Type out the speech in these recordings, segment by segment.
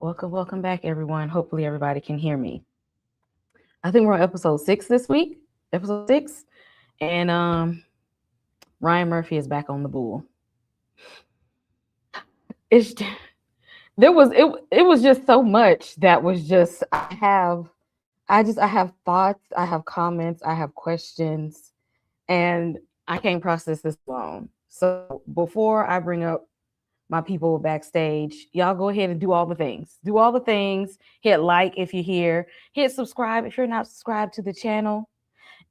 Welcome back, everyone. Hopefully, everybody can hear me. I think we're on episode 6 this week, episode 6, and Ryan Murphy is back on the bull. It's there was it. It was just so much that was just I have thoughts, I have comments, I have questions, and I can't process this alone. So before I bring up my people backstage, y'all go ahead and do all the things. Do all the things. Hit like if you're here. Hit subscribe if you're not subscribed to the channel.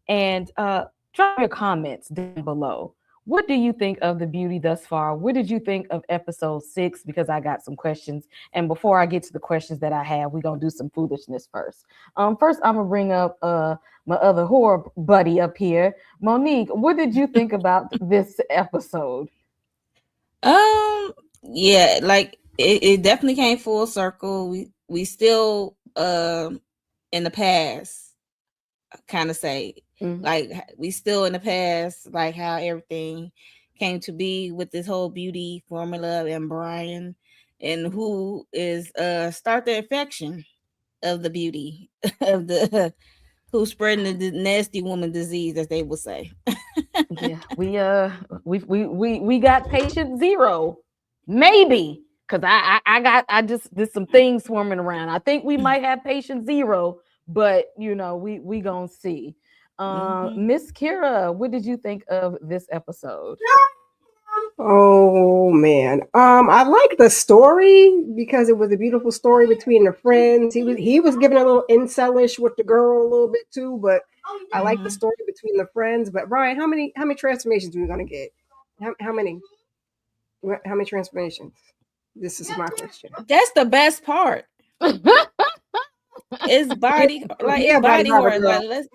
And drop your comments down below. What do you think of the beauty thus far? What did you think of episode 6? Because I got some questions. And before I get to the questions that I have, we're gonna do some foolishness first. First I'm gonna bring up my other horror buddy up here. Monique, what did you think about this episode? Um, yeah, like it definitely came full circle. We still in the past, kind of say. Mm. Like we still in the past, like how everything came to be with this whole beauty formula and Brian and who is start the infection of the beauty of the who's spreading the nasty woman disease, as they will say. Yeah, we got patient zero, maybe, because I just there's some things swarming around. I think we might have patient zero, but we gonna see. Mm-hmm. Miss Kira, what did you think of this episode? Oh man. I like the story because it was a beautiful story between the friends. He was giving a little incelish with the girl a little bit too, but I like the Mm-hmm. story between the friends. But Brian, how many transformations are we gonna get? How many? How many transformations? This is my question. That's the best part. It's Yeah, body like it's yeah, body horror horror. girl. Like let's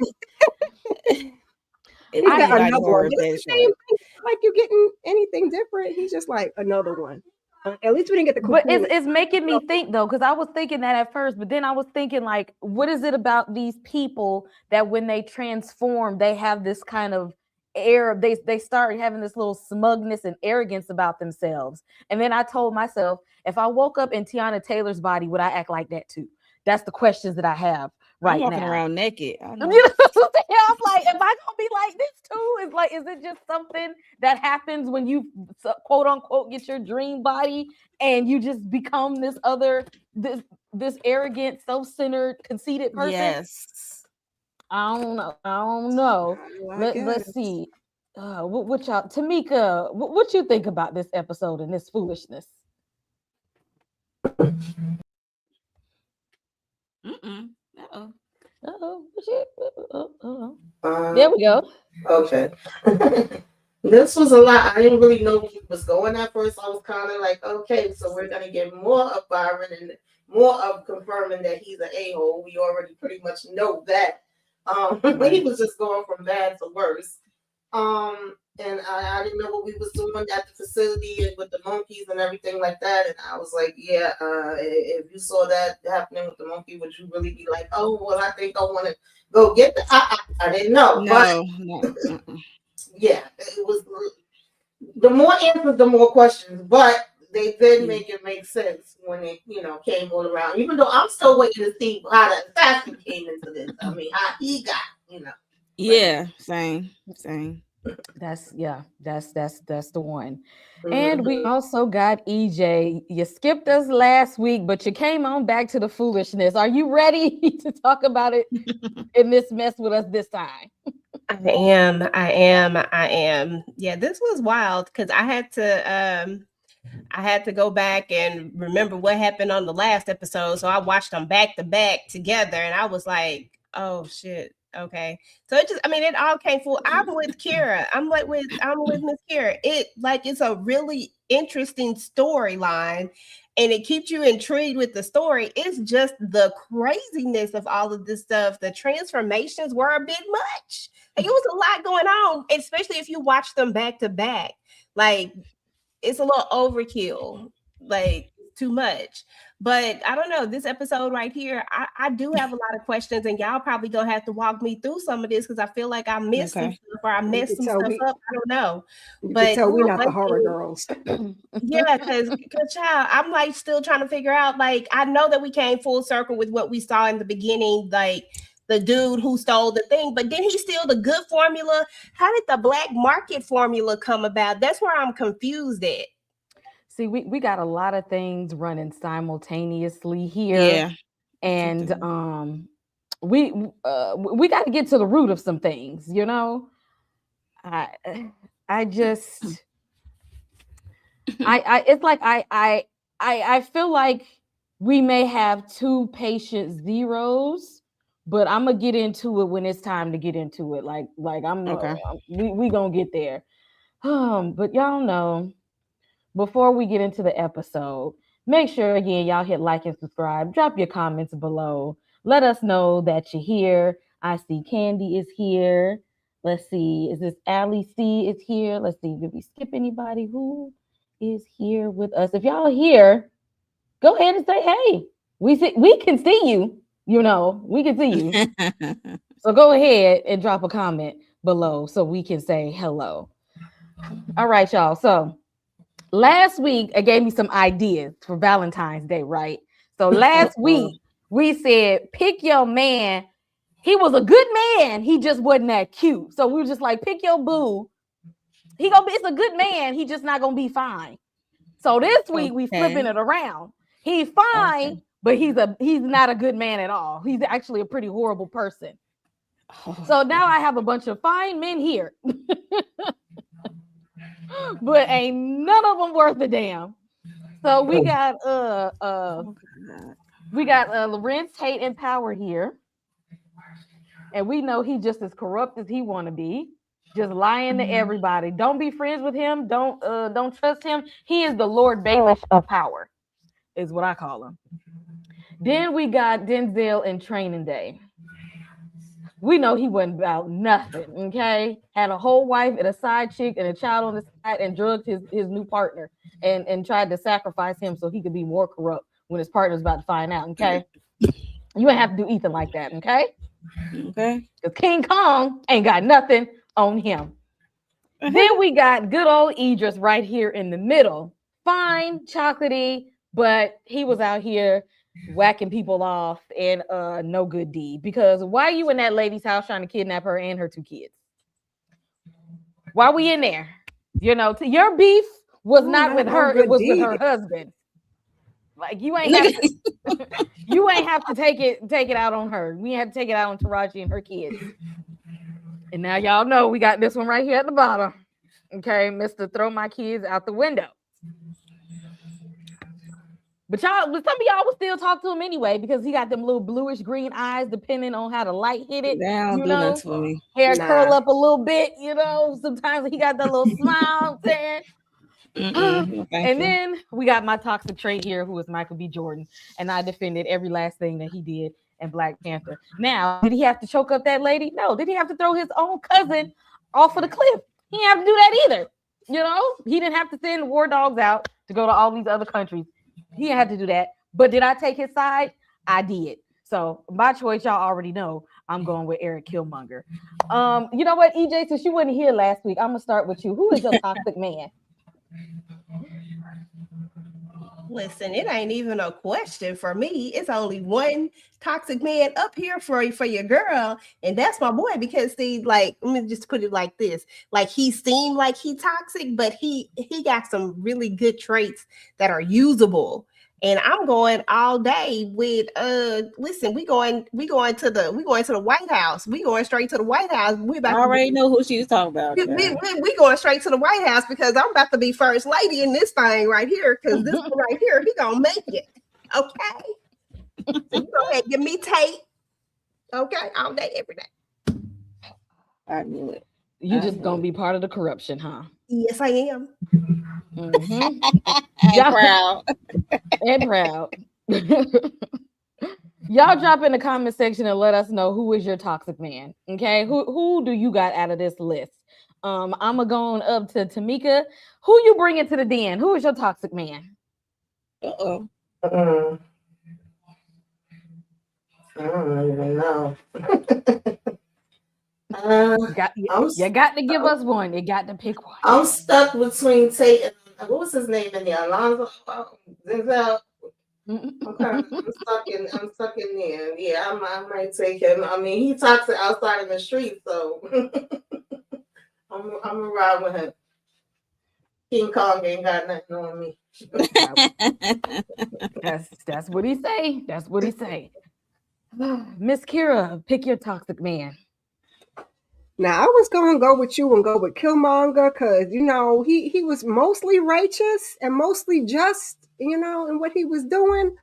it's He's I really got body another one, horror but at it's that the same short. thing. Like you getting anything different? He's just like another one. At least we didn't get the But cocoon. it's making me think though, because I was thinking that at first, but then I was thinking like, what is it about these people that when they transform, they have this kind of air, they start having this little smugness and arrogance about themselves. And then I told myself, if I woke up in Tiana Taylor's body, would I act like that too? That's the questions that I have I'm right walking now. around naked. I You know. know what I'm saying? I'm like, am I gonna be like this too? Is like, is it just something that happens when you quote unquote get your dream body and you just become this arrogant, self-centered, conceited person? Yes. I don't know. I don't know. Well, I Let's guess. see. What y'all, Tamika? What you think about this episode and this foolishness? Mm-mm. Uh-oh. What you? There we go. Okay. This was a lot. I didn't really know where he was going at first. I was kind of like, okay, so we're gonna get more of Byron and more of confirming that he's an a-hole. We already pretty much know that. He Right. was just going from bad to worse. And I didn't know what we was doing at the facility and with the monkeys and everything like that. And I was like, yeah, if you saw that happening with the monkey, would you really be like, oh, well, I think I want to go get the? I didn't know, but No, no. Mm-mm. yeah, it was the more answers, the more questions. But they did Yeah. make it make sense when it, came all around. Even though I'm still waiting to see how the assassin came into this. I mean, how he got, but yeah. Yeah, same. Same. That's yeah, that's the one. And we Mhm. also got EJ. You skipped us last week, but you came on back to the foolishness. Are you ready to talk about it in this mess with us this time? I am. Yeah, this was wild because I had to go back and remember what happened on the last episode. So I watched them back to back together and I was like, oh shit. Okay. So it all came full. I'm with Kira. I'm with Miss Kira. It's a really interesting storyline and it keeps you intrigued with the story. It's just the craziness of all of this stuff. The transformations were a bit much. Like it was a lot going on, especially if you watch them back to back. Like it's a little overkill. Like too much. But I don't know, this episode right here, I do have a lot of questions, and y'all probably gonna have to walk me through some of this because I feel like I missed some stuff or I messed some stuff up. I don't know. You But can tell we're not the one horror thing- girls. yeah, because child, I'm like still trying to figure out. Like, I know that we came full circle with what we saw in the beginning, like the dude who stole the thing, but did he steal the good formula? How did the black market formula come about? That's where I'm confused at. See, we got a lot of things running simultaneously here. Yeah. And we got to get to the root of some things, you know. I just I it's like I feel like we may have two patient zeros, but I'm gonna get into it when it's time to get into it. Like I'm Okay. We gonna get there. But y'all know, before we get into the episode, make sure again y'all hit like and subscribe. Drop your comments below. Let us know that you're here. I see Candy is here. Let's see. Is this Allie C is here? Let's see. Did we skip anybody? Who is here with us? If y'all here, go ahead and say hey. We can see you. You know, we can see you. So go ahead and drop a comment below so we can say hello. All right, y'all. So last week I gave me some ideas for Valentine's Day, right? So last week we said pick your man. He was a good man. He just wasn't that cute. So we were just like, pick your boo. It's a good man. He just not gonna be fine. So this week we flipping it around. He's fine, but he's not a good man at all. He's actually a pretty horrible person. So now I have a bunch of fine men here. But ain't none of them worth a damn. So we got Lorenz Tate in power here. And we know he just as corrupt as he want to be, just lying to everybody. Don't be friends with him. Don't trust him. He is the Lord Bailiff of power, is what I call him. Then we got Denzel in Training Day. We know he wasn't about nothing, okay? Had a whole wife and a side chick and a child on the side and drugged his new partner and tried to sacrifice him so he could be more corrupt when his partner's about to find out, okay? You ain't have to do Ethan like that, okay? Okay. Because King Kong ain't got nothing on him. Then we got good old Idris right here in the middle. Fine, chocolatey, but he was out here whacking people off and no good deed. Because why are you in that lady's house trying to kidnap her and her two kids? Why we in there? You know, your beef was not with her, it was with her husband. Like you ain't have to take it out on her. We had to take it out on Taraji and her kids. And now y'all know we got this one right here at the bottom. Okay, Mr. Throw My Kids Out the Window. But some of y'all will still talk to him anyway because he got them little bluish green eyes, depending on how the light hit it. They don't do nothing for me. Hair curl up a little bit, you know. Sometimes he got that little smile saying. And then we got my toxic trait here, who is Michael B. Jordan, and I defended every last thing that he did in Black Panther. Now, did he have to choke up that lady? No. Did he have to throw his own cousin off of the cliff? He didn't have to do that either. You know, he didn't have to send war dogs out to go to all these other countries. He didn't have to do that. But did I take his side? I did. So my choice, y'all already know, I'm going with Eric Killmonger. You know what, EJ, since you wasn't here last week, I'm gonna start with you. Who is your toxic man? Listen, it ain't even a question for me. It's only one toxic man up here for your girl, and that's my boy. Because see, like, let me just put it like this: like he seemed like he toxic, but he got some really good traits that are usable. And I'm going all day with listen, we going to the White House. We going straight to the White House. I already know who she was talking about. We going straight to the White House because I'm about to be first lady in this thing right here. Because this one right here, he gonna make it. Okay. So you go ahead, give me Tate. Okay, all day, every day. I knew it. You just gonna be part of the corruption, huh? Yes, I am. Proud. And proud. Y'all drop in the comment section and let us know who is your toxic man. Okay, who do you got out of this list? I'm going up to Tamika. Who you bringing to the den? Who is your toxic man? Uh-oh. Mm, I don't even know. You got I'm you got to give us one. You got to pick one. I'm stuck between Tate and what was his name in there? Alonzo Denzel. I'm stuck in there. Yeah, I might take him. I mean, he talks it outside in the street, so I'm gonna ride with him. King Kong ain't got nothing on me. That's what he say. That's what he say. Miss Kira, pick your toxic man. Now I was gonna go with you and go with Killmonger because he was mostly righteous and mostly just in what he was doing,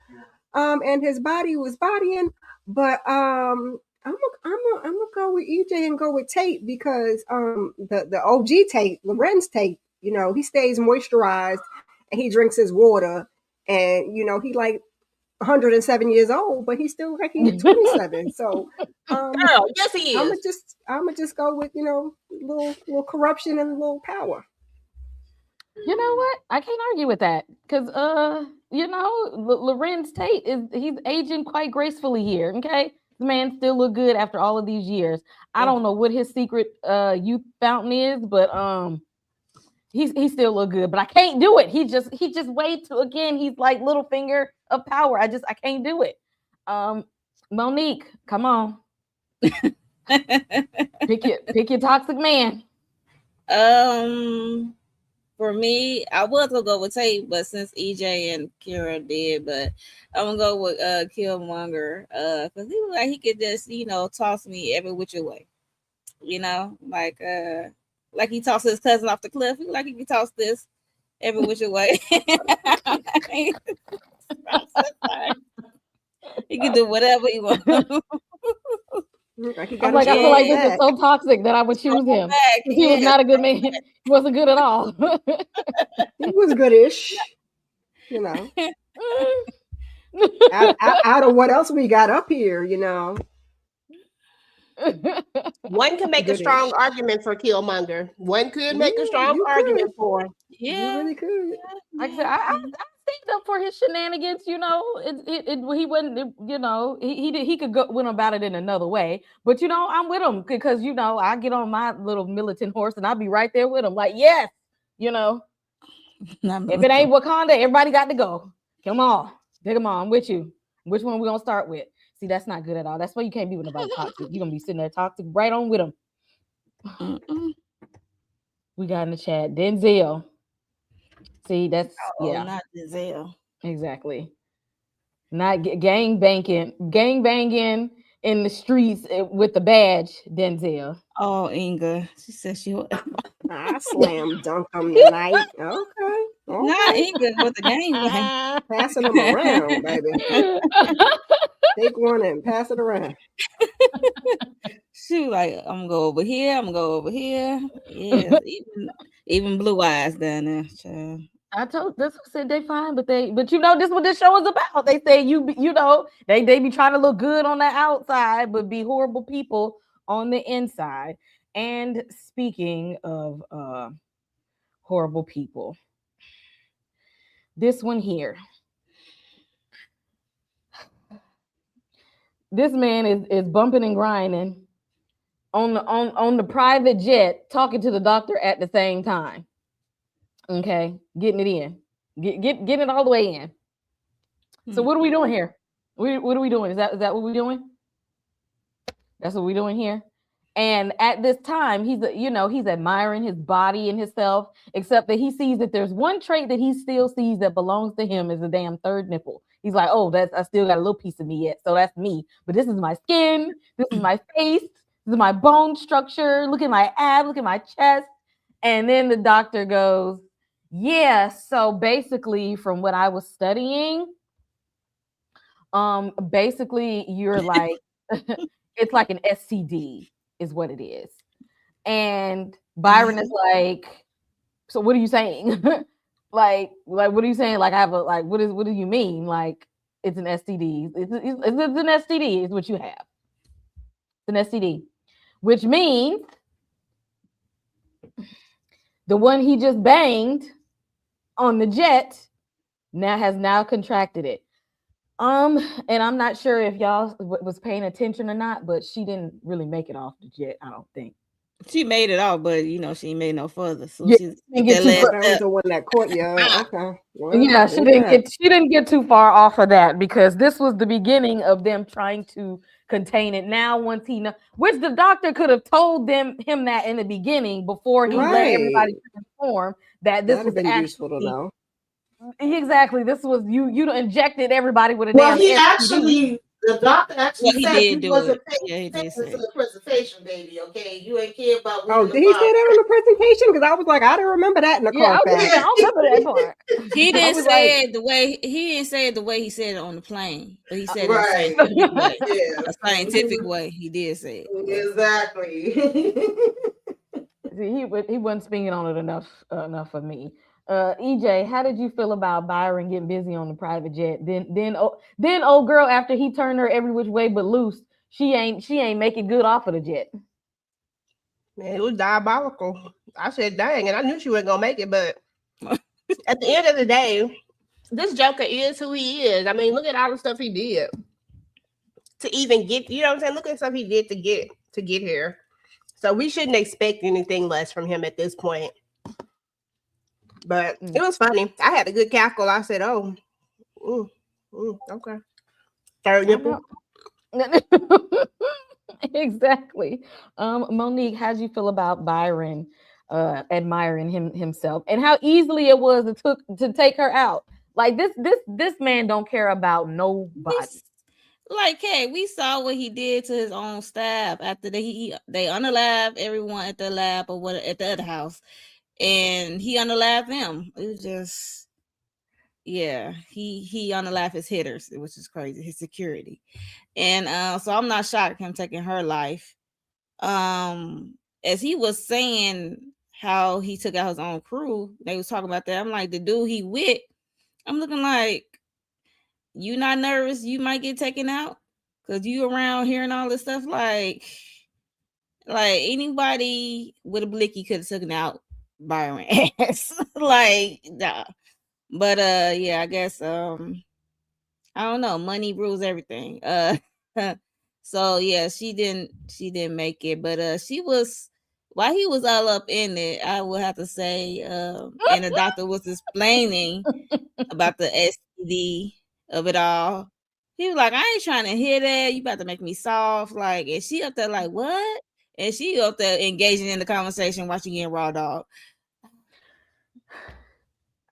and his body was bodying. But I'm gonna go with EJ and go with Tate because the OG Tate, Lorenz Tate, he stays moisturized and he drinks his water, and he like 107 years old, but he's still like he's 27. So Girl, yes, he I'm is. gonna just go with little corruption and a little power. You know what? I can't argue with that because Lorenz Tate he's aging quite gracefully here. Okay, the man still look good after all of these years. I don't know what his secret youth fountain is, but he still look good. But I can't do it. He just way too again. He's like little finger of power. I can't do it. Monique, come on, pick your toxic man. For me, I was gonna go with Tate, but since EJ and Kira did, but I'm gonna go with Killmonger, because he look like he could just toss me every which way, like he tossed his cousin off the cliff. He look like he could toss this every which way. He can do whatever he wants. I I'm like, I feel like this is so toxic that I would choose him. He was not a good man. He wasn't good at all. He was goodish, out of what else we got up here, One can make a strong argument for Killmonger. One could make a strong argument for him. Yeah, you really could. Like I said, I stand up for his shenanigans. He wasn't. He could go went about it in another way. But I'm with him because I get on my little militant horse and I'll be right there with him. Like yes, if it ain't Wakanda, everybody got to go. Come on, pick them on. I'm with you. Which one we gonna start with? See, that's not good at all. That's why you can't be with nobody toxic. You're gonna be sitting there toxic right on with them. We got in the chat Denzel. See, that's not Denzel. Exactly. Not gang banging in the streets with the badge, Denzel. Oh, Inga. She said she would. I slam dunk them tonight. Okay. Not Inga with the game. Passing them around, baby. Take one and pass it around. She was like, I'm gonna go over here. I'm gonna go over here. Yeah, even Blue Eyes down there. Child. I said they fine, but this is what this show is about. They say they be trying to look good on the outside, but be horrible people on the inside. And speaking of horrible people, this one here. This man is bumping and grinding on the private jet, talking to the doctor at the same time. Okay, getting it in, getting it all the way in. So what are we doing here? What are we doing? Is that what we're doing? That's what we're doing here. And at this time, he's admiring his body and himself, except that he sees that there's one trait that he still sees that belongs to him is a damn third nipple. He's like, oh, I still got a little piece of me yet, so that's me. But this is my skin, this is my face, this is my bone structure. Look at my abs, look at my chest. And then the doctor goes, yeah, so basically from what I was studying, basically you're like, it's like an STD is what it is. And Byron is like, so what are you saying? like what are you saying? Like I have what do you mean? Like it's an STD. It's an STD is what you have. It's an STD, which means the one he just banged on the jet now contracted it. And I'm not sure if y'all was paying attention or not, but she didn't really make it off the jet. I don't think. She made it off, but she ain't made no further. So Yeah, she didn't took get that too Oh, last far. that was step. the one that caught you. Okay. Well, Yeah, do that. she didn't get too far off of that because this was the beginning of them trying to contain it. Now, once he know, which the doctor could have told him that in the beginning before he let Right. everybody inform that this That'd have was been useful to actually know. exactly this was you injected everybody with a Well, damn he STD. actually, the doctor Well, actually he said he did do wasn't it. paying Yeah, he did attention to say. the presentation, baby. Okay, you ain't care about Oh, winning the did he say prize. that on the presentation? Because I was like, I didn't remember that in the Yeah, I was Carfax. I don't remember that part. He I didn't was like, say it the way he said it on the plane, but he said it in a Right. scientific way. Yes. A scientific way, he did say it. But Exactly. see, he wasn't speaking on it enough for me. EJ, how did you feel about Byron getting busy on the private jet? Then old girl after he turned her every which way but loose, she ain't make it good off of the jet. Man, it was diabolical. I said, dang, and I knew she wasn't gonna make it, but at the end of the day, this Joker is who he is. I mean, look at all the stuff he did to even get, you know what I'm saying? Look at the stuff he did to get here. So we shouldn't expect anything less from him at this point. But it was funny. I had a good cackle. I said, oh, okay. Third I nipple. know. Exactly. Monique, how would you feel about Byron admiring himself and how easily it was to take her out? Like this man don't care about nobody. like, hey, we saw what he did to his own staff after they unalived everyone at the lab or what at the other house, and he unalived them. It was just, yeah, he unalived his hitters, which is crazy. His security, and so I'm not shocked him taking her life. As he was saying how he took out his own crew, they was talking about that. I'm like, the dude he with, I'm looking like, you not nervous you might get taken out because you around hearing all this stuff, like anybody with a blicky could have taken out Byron ass. Like, nah. But yeah, I guess I don't know, money rules everything. So yeah, she didn't make it, but she was, while he was all up in it, I would have to say, and the doctor was explaining about the STD of it all. He was like, I ain't trying to hear that. You about to make me soft. Like, and she up there like, what? And she up there engaging in the conversation while she getting raw dog.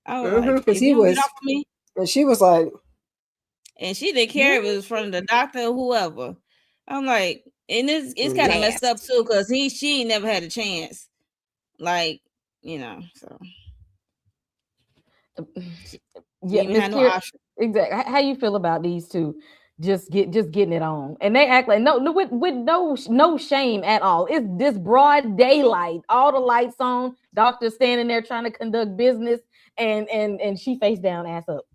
I was like, Because if you he don't get was, off of me. and she was like, And she didn't care if it was from the doctor or whoever. I'm like, and it's kind of messed up too, because she ain't never had a chance. Like, so she Yeah, didn't even Miss have no Kier, option. exactly. How you feel about these two? Just getting it on, and they act like with no shame at all. It's this broad daylight, all the lights on. Doctor standing there trying to conduct business, and she face down, ass up.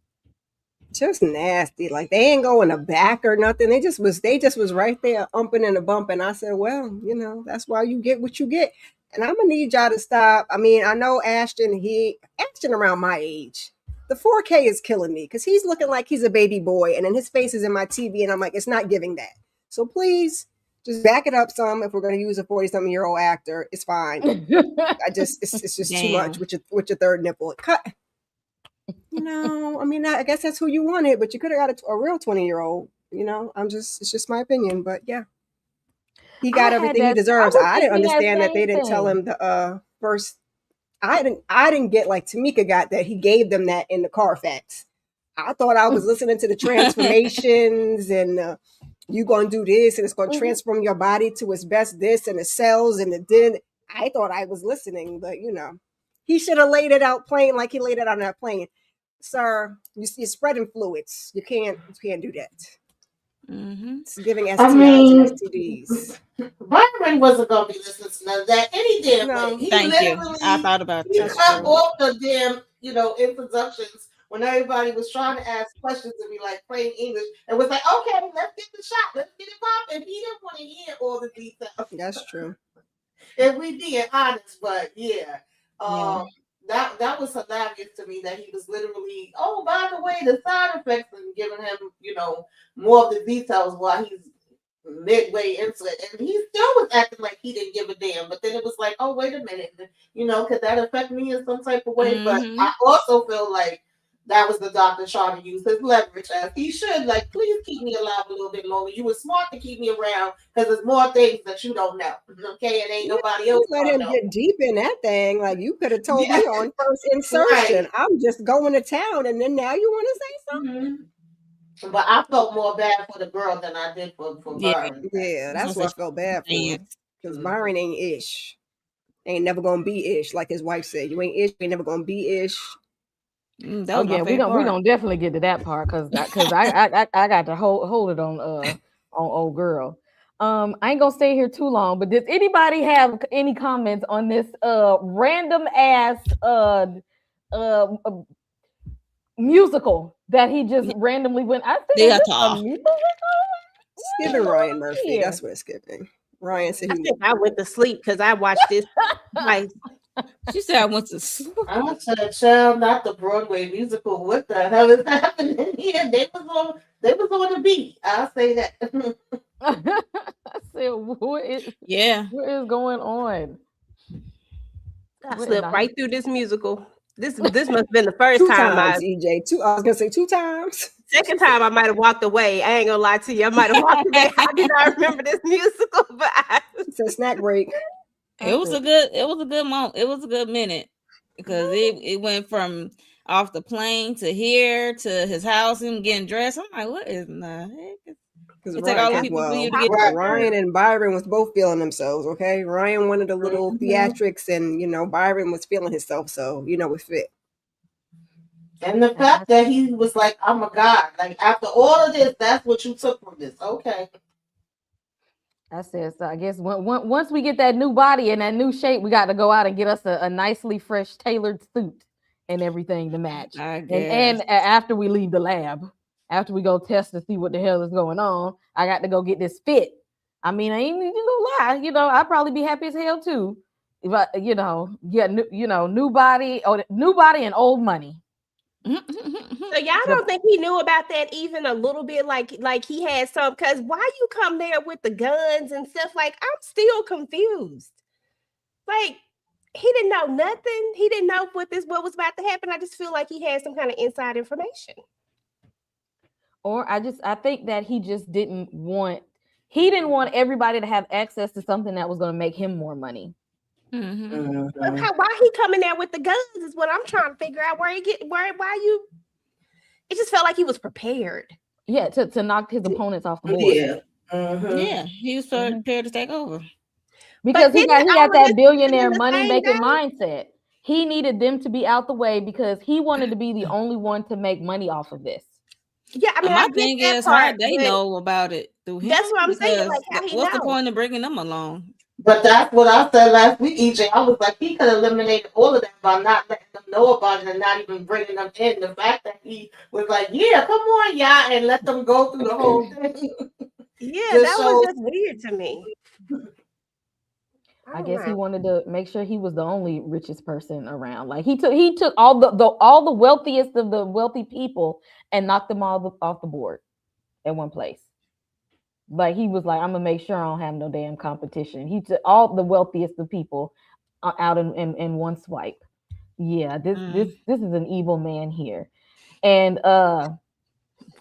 just nasty. Like they ain't going to back or nothing. They just was right there umping and a bumping. I said, well, that's why you get what you get. And I'm gonna need y'all to stop. I mean, I know Ashton around my age. The 4K is killing me because he's looking like he's a baby boy, and then his face is in my TV, and I'm like, it's not giving that. So please, just back it up some. If we're gonna use a 40-something-year-old actor, it's fine. It's just too much Damn. with your third nipple. Cut. I mean, I guess that's who you wanted, but you could have got a real 20-year-old. It's just my opinion, but yeah, he I got had everything he that. I deserves. was I didn't thinking that understand that they same didn't tell thing. him the first. I didn't get like Tamika got that he gave them that in the Carfax. I thought I was listening to the transformations and you gonna do this and it's gonna Mhm. transform your body to its best this and the cells and the din. I thought I was listening, but he should have laid it out plain like he laid it on that plane. Sir, you're spreading fluids. You can't do that. Mm-hmm. It's giving I STIs and mean, STDs. Byron wasn't gonna be listening to none of that any damn way. No, He Thank you. I literally thought about he that. that's cut true. off the damn, introductions when everybody was trying to ask questions and be like plain English and was like, okay, let's get the shot, let's get it popping. He didn't want to hear all the details. That's true. If we being honest, but yeah. Yeah. that was hilarious to me that he was literally, oh, by the way, the side effects, and giving him, more of the details while he's midway into it, and he still was acting like he didn't give a damn. But then it was like, oh, wait a minute, could that affect me in some type of way? But I also feel like that was the doctor trying to use his leverage as he should. Like, please keep me alive a little bit longer. You were smart to keep me around because there's more things that you don't know. Okay, and ain't nobody else let gonna him know. get deep in that thing. Like, you could have told me on first insertion. Right. I'm just going to town, and then now you want to say something? But I felt more bad for the girl than I did for Byron. Yeah, that's what I felt bad for. Because Byron ain't ish. Ain't never gonna be ish, like his wife said. You ain't ish, you ain't never gonna be ish. Oh yeah, we gonna definitely get to that part because I got to hold it on old girl. I ain't gonna stay here too long, but does anybody have any comments on this random ass musical that he just randomly went? I think it's a musical. Skipping Ryan Murphy. That's what it's skipping. Ryan said I think I went to sleep because I watched this twice. She said I went to sleep. I said, child, not the Broadway musical. What the hell is happening here? They was on the beat. I'll say that. I said, what is going on? I slipped right through this musical. This must have been the first time EJ. I was gonna say 2 times. Second time I might have walked away. I ain't gonna lie to you. I might have walked away. I do not remember this musical, but it's a snack break. It was a good moment. It was a good minute because it went from off the plane to here to his house and getting dressed. I'm like, what is the heck? Because Ryan and Byron was both feeling themselves. Okay, Ryan wanted a little theatrics, and Byron was feeling himself. So it fit. And the fact that he was like, I'm a god. Like, after all of this, that's what you took from this. Okay. I said, so I guess once we get that new body and that new shape, we got to go out and get us a nicely fresh tailored suit and everything to match. And after we leave the lab, after we go test to see what the hell is going on, I got to go get this fit. I mean, I ain't even gonna lie. I'd probably be happy as hell too. But new body, new body and old money. So y'all don't think he knew about that even a little bit, like he had some? Because why you come there with the guns and stuff? Like, I'm still confused. Like, he didn't know nothing. He didn't know what was about to happen. I just feel like he had some kind of inside information. Or I think that he just didn't want everybody to have access to something that was going to make him more money. Why he coming there with the guns is what I'm trying to figure out. Why you? It just felt like he was prepared. Yeah, to knock his opponents off the board. Yeah, he was prepared to take over because he got that billionaire money making mindset. He needed them to be out the way because he wanted to be the only one to make money off of this. Yeah, I mean, my thing is how they know about it through him. That's what I'm saying. Like, what's the point of bringing them along? But that's what I said last week, EJ. I was like, he could eliminate all of that by not letting them know about it and not even bringing them in. The fact that he was like, yeah, come on, y'all, and let them go through the whole thing. Yeah, that was just weird to me. I guess he wanted to make sure he was the only richest person around. Like, he took all the wealthiest of the wealthy people and knocked them all off the board at one place. Like, he was like, I'm gonna make sure I don't have no damn competition. He took all the wealthiest of people out in one swipe. Yeah, this is an evil man here. And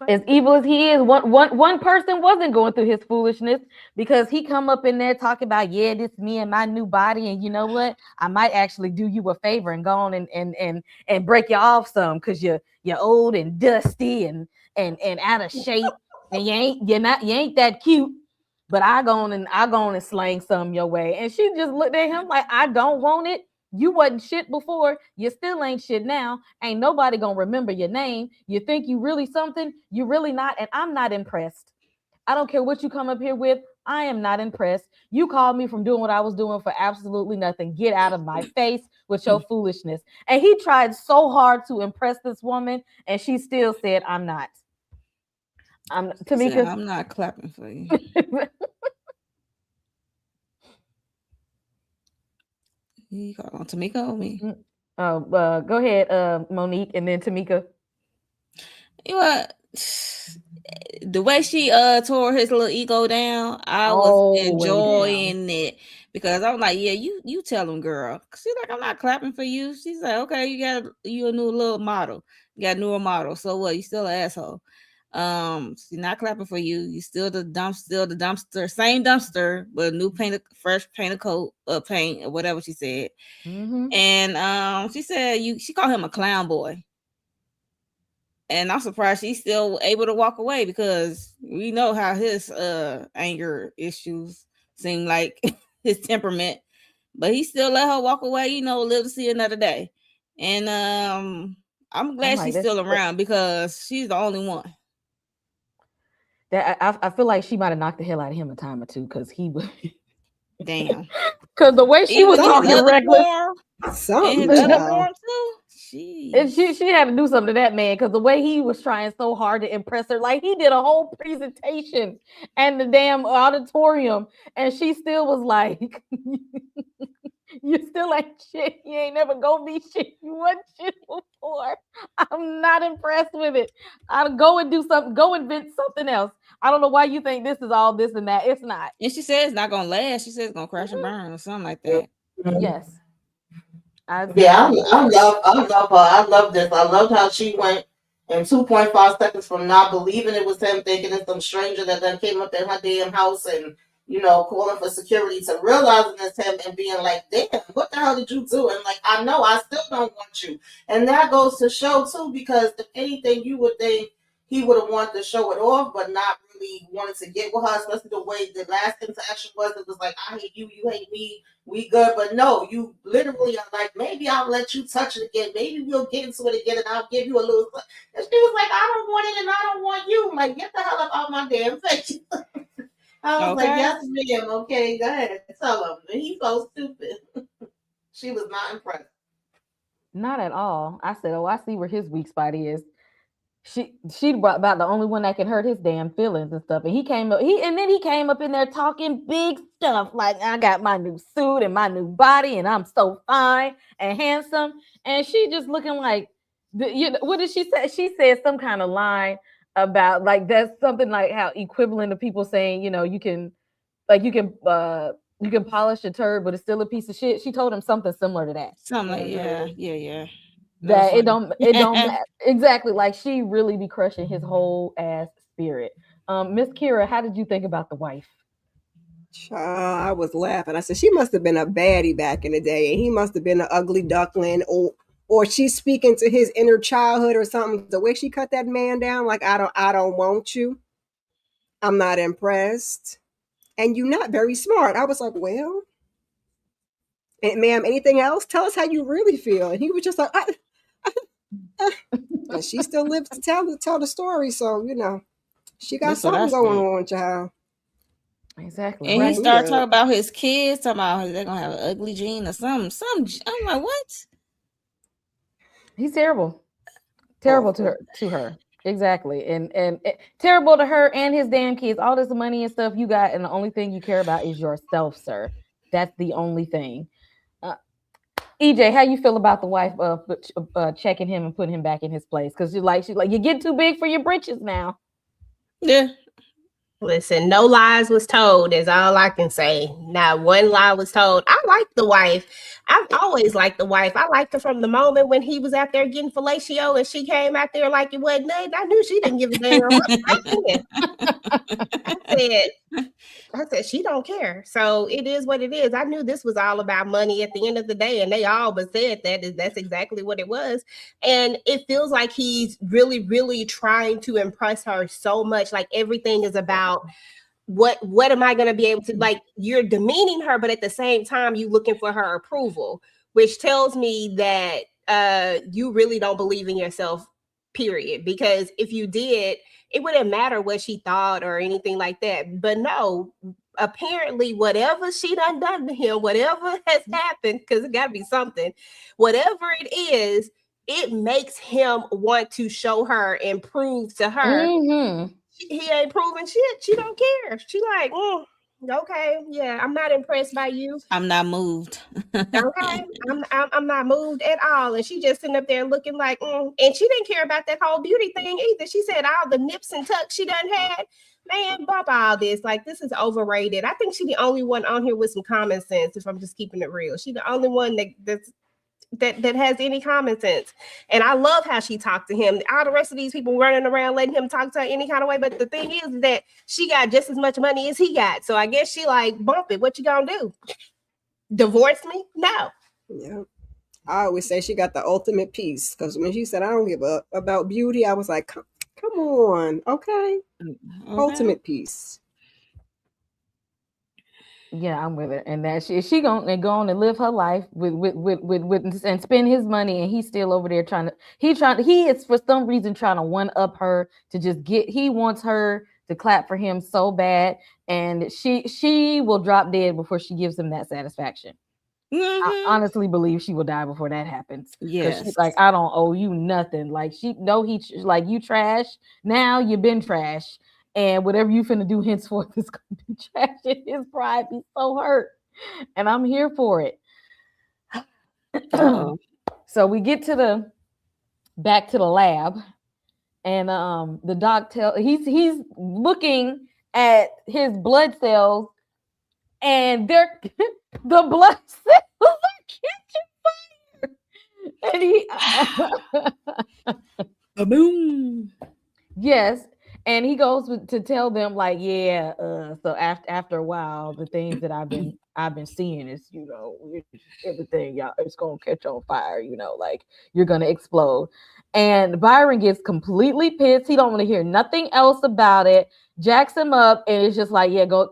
as evil as he is, one person wasn't going through his foolishness, because he come up in there talking about, yeah, this me and my new body, and you know what? I might actually do you a favor and go on and break you off some, because you're old and dusty and out of shape. And you ain't that cute, but I go on and slang some your way. And she just looked at him like, I don't want it. You wasn't shit before. You still ain't shit now. Ain't nobody gonna remember your name. You think you really something? You really not. And I'm not impressed. I don't care what you come up here with. I am not impressed. You called me from doing what I was doing for absolutely nothing. Get out of my face with your foolishness. And he tried so hard to impress this woman, and she still said, I'm not. I'm not clapping for you. You got on Tamika or me? Go ahead, Monique, and then Tamika. You know what? The way she tore his little ego down, I was All the way down. enjoying it because I'm like, yeah, you tell him, girl. She's like, I'm not clapping for you. She's like, okay, you a new little model, you got a newer model. So what? You still an asshole. She's not clapping for you. You still the dumpster, same dumpster, but new fresh paint of coat, paint or whatever she said. Mm-hmm. And she said she called him a clown boy. And I'm surprised he's still able to walk away because we know how his anger issues seem like his temperament. But he still let her walk away, live to see another day. And I'm glad like, she's still around because she's the only one. That I feel like she might have knocked the hell out of him a time or two because he was Damn. because the way she was Even talking his other reckless. form, Something. and his other child. form too. And Jeez. she had to do something to that man because the way he was trying so hard to impress her, like he did a whole presentation and the damn auditorium, and she still was like, "You still ain't shit. You ain't never gonna be shit. You wasn't shit before. I'm not impressed with it. I'll go and do something. Go invent something else. I don't know why you think this is all this and that. It's not." And she said it's not gonna last. She said it's gonna crash and burn or something like that. Yes. Yeah, I love her. I love this. I loved how she went in 2.5 seconds from not believing it was him, thinking it's some stranger that then came up in her damn house and calling for security to realizing it's him and being like, "Damn, what the hell did you do?" And like, I know, I still don't want you. And that goes to show too, because if anything, you would think he would have wanted to show it off, but not really wanted to get with her, especially the way the last interaction was. It was like, I hate you, you hate me, we good. But no, you literally are like, maybe I'll let you touch it again. Maybe we'll get into it again and I'll give you a little. And she was like, I don't want it and I don't want you. I'm like, get the hell up out my damn face. I was like, yes, ma'am. Okay, go ahead. Tell him. And he's so stupid. She was not impressed. Not at all. I said, "Oh, I see where his weak spot is." She about the only one that can hurt his damn feelings and stuff. And he came up, then he came up in there talking big stuff like, "I got my new suit and my new body, and I'm so fine and handsome." And she just looking like, what did she say? She said some kind of line about like that's something like how equivalent to people saying, you can like you can polish a turd, but it's still a piece of shit. She told him something similar to that. Something like, yeah. That it don't matter. Exactly, like she really be crushing his whole ass spirit. Miss Kira, how did you think about the wife? I was laughing. I said she must have been a baddie back in the day, and he must have been an ugly duckling, or she's speaking to his inner childhood or something. The way she cut that man down, like I don't want you. I'm not impressed, and you're not very smart. I was like, well, and ma'am, anything else? Tell us how you really feel. And he was just like, and she still lives to tell the story. So she got something going on, child. Exactly. And he started talking about his kids, talking about they're gonna have an ugly gene or something. I'm like, what? He's terrible. Terrible to her. Exactly. And terrible to her and his damn kids. All this money and stuff you got, and the only thing you care about is yourself, sir. That's the only thing. EJ, how you feel about the wife checking him and putting him back in his place? Because she's like, you get too big for your britches now. Yeah. Listen, no lies was told is all I can say. Not one lie was told. I like the wife. I've always liked the wife. I liked her from the moment when he was out there getting fellatio and she came out there like it wasn't nothing. I knew she didn't give a damn. I said, she don't care. So it is what it is. I knew this was all about money at the end of the day. And they all but said that's exactly what it was. And it feels like he's really, really trying to impress her so much. Like everything is about what am I going to be able to, like, you're demeaning her, but at the same time, you looking for her approval, which tells me that you really don't believe in yourself, period. Because if you did, it wouldn't matter what she thought or anything like that. But no, apparently whatever she done to him, whatever has happened, because it got to be something, whatever it is, it makes him want to show her and prove to her. Mm-hmm. He ain't proving shit. She don't care. She like, Okay, yeah, I'm not impressed by you. I'm not moved. Okay, I'm not moved at all. And she just sitting up there looking like, and she didn't care about that whole beauty thing either. She said all the nips and tucks she done had. Man, bump all this. Like, this is overrated. I think she the only one on here with some common sense. If I'm just keeping it real, she the only one that has any common sense. And I love how she talked to him. All the rest of these people running around letting him talk to her any kind of way. But the thing is that she got just as much money as he got. So I guess she like, bump it. What you gonna do? Divorce me? No. Yeah. I always say she got the ultimate piece because when she said I don't give a about beauty, I was like, come on, okay, ultimate piece. Yeah, I'm with her. And that she gonna go on and live her life with and spend his money, and he's still over there he is for some reason trying to one up her to just he wants her to clap for him so bad, and she will drop dead before she gives him that satisfaction. I honestly believe she will die before that happens. Because she's like, I don't owe you nothing. Like like, you trash. Now you've been trash. And whatever you finna do henceforth is gonna be trash. And his pride be so hurt. And I'm here for it. So we get back to the lab, and the doc he's looking at his blood cells, and they're the blood cells are catching fire. And boom. Yes. And he goes to tell them, like, yeah, so after a while, the things that I've been seeing is, everything, y'all, it's gonna catch on fire, like, you're gonna explode. And Byron gets completely pissed. He don't want to hear nothing else about it. Jacks him up, and it's just like, yeah, go.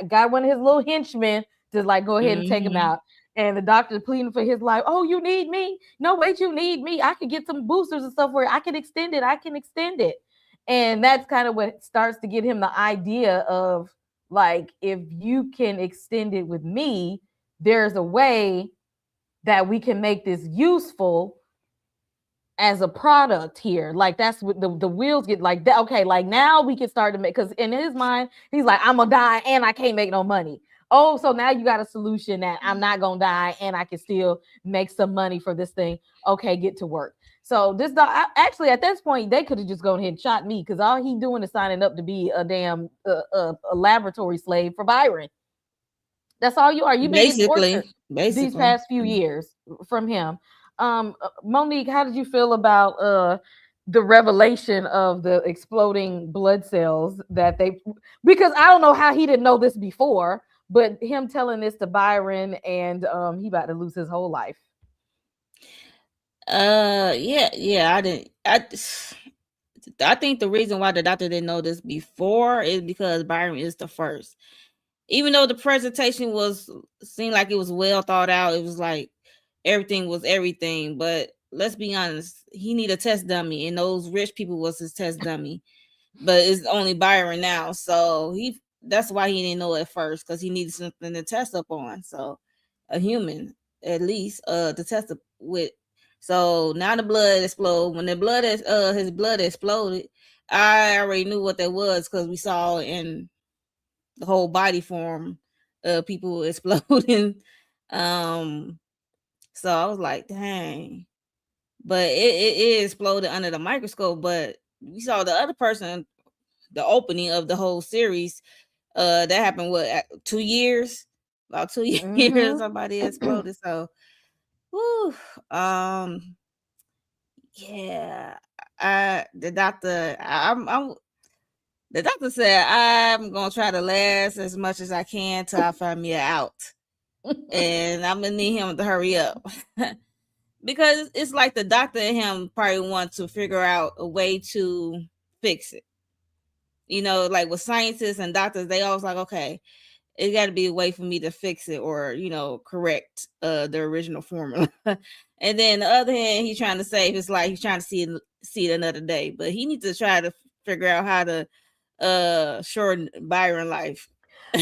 Got one of his little henchmen to, like, go ahead and take him out. And the doctor's pleading for his life. Oh, you need me? No, wait, you need me. I could get some boosters and stuff where I can extend it. And that's kind of what starts to get him the idea of, like, if you can extend it with me, there's a way that we can make this useful as a product here. Like, that's what the wheels get like that. Okay, like, now we can start to make, because in his mind, he's like, I'm gonna die and I can't make no money. Oh, so now you got a solution that I'm not gonna die and I can still make some money for this thing. Okay, get to work. So this dog, actually, at this point, they could have just gone ahead and shot me, because all he doing is signing up to be a damn a laboratory slave for Byron. That's all you are. You've been getting tortured these past few years from him. Monique, how did you feel about the revelation of the exploding blood cells because I don't know how he didn't know this before, but him telling this to Byron, and he about to lose his whole life. Yeah, I think the reason why the doctor didn't know this before is because Byron is the first. Even though the presentation seemed like it was well thought out, it was like everything was everything. But let's be honest, he need a test dummy, and those rich people was his test dummy. But it's only Byron now, so that's why he didn't know at first, because he needed something to test up on. So a human, at least, to test up with. So now the blood exploded. When his blood exploded, I already knew what that was, because we saw in the whole body form of people exploding. So I was like, dang. But it exploded under the microscope. But we saw the other person, the opening of the whole series. That happened 2 years? About 2 years, somebody exploded. So, whew, yeah. The doctor said I'm gonna try to last as much as I can till I find me out, and I'm gonna need him to hurry up. Because it's like the doctor and him probably want to figure out a way to fix it. Like with scientists and doctors, they always like, okay, it got to be a way for me to fix it, or correct the original formula. And then the other hand, he's trying to save his life. He's trying to see it another day, but he needs to try to figure out how to shorten Byron life.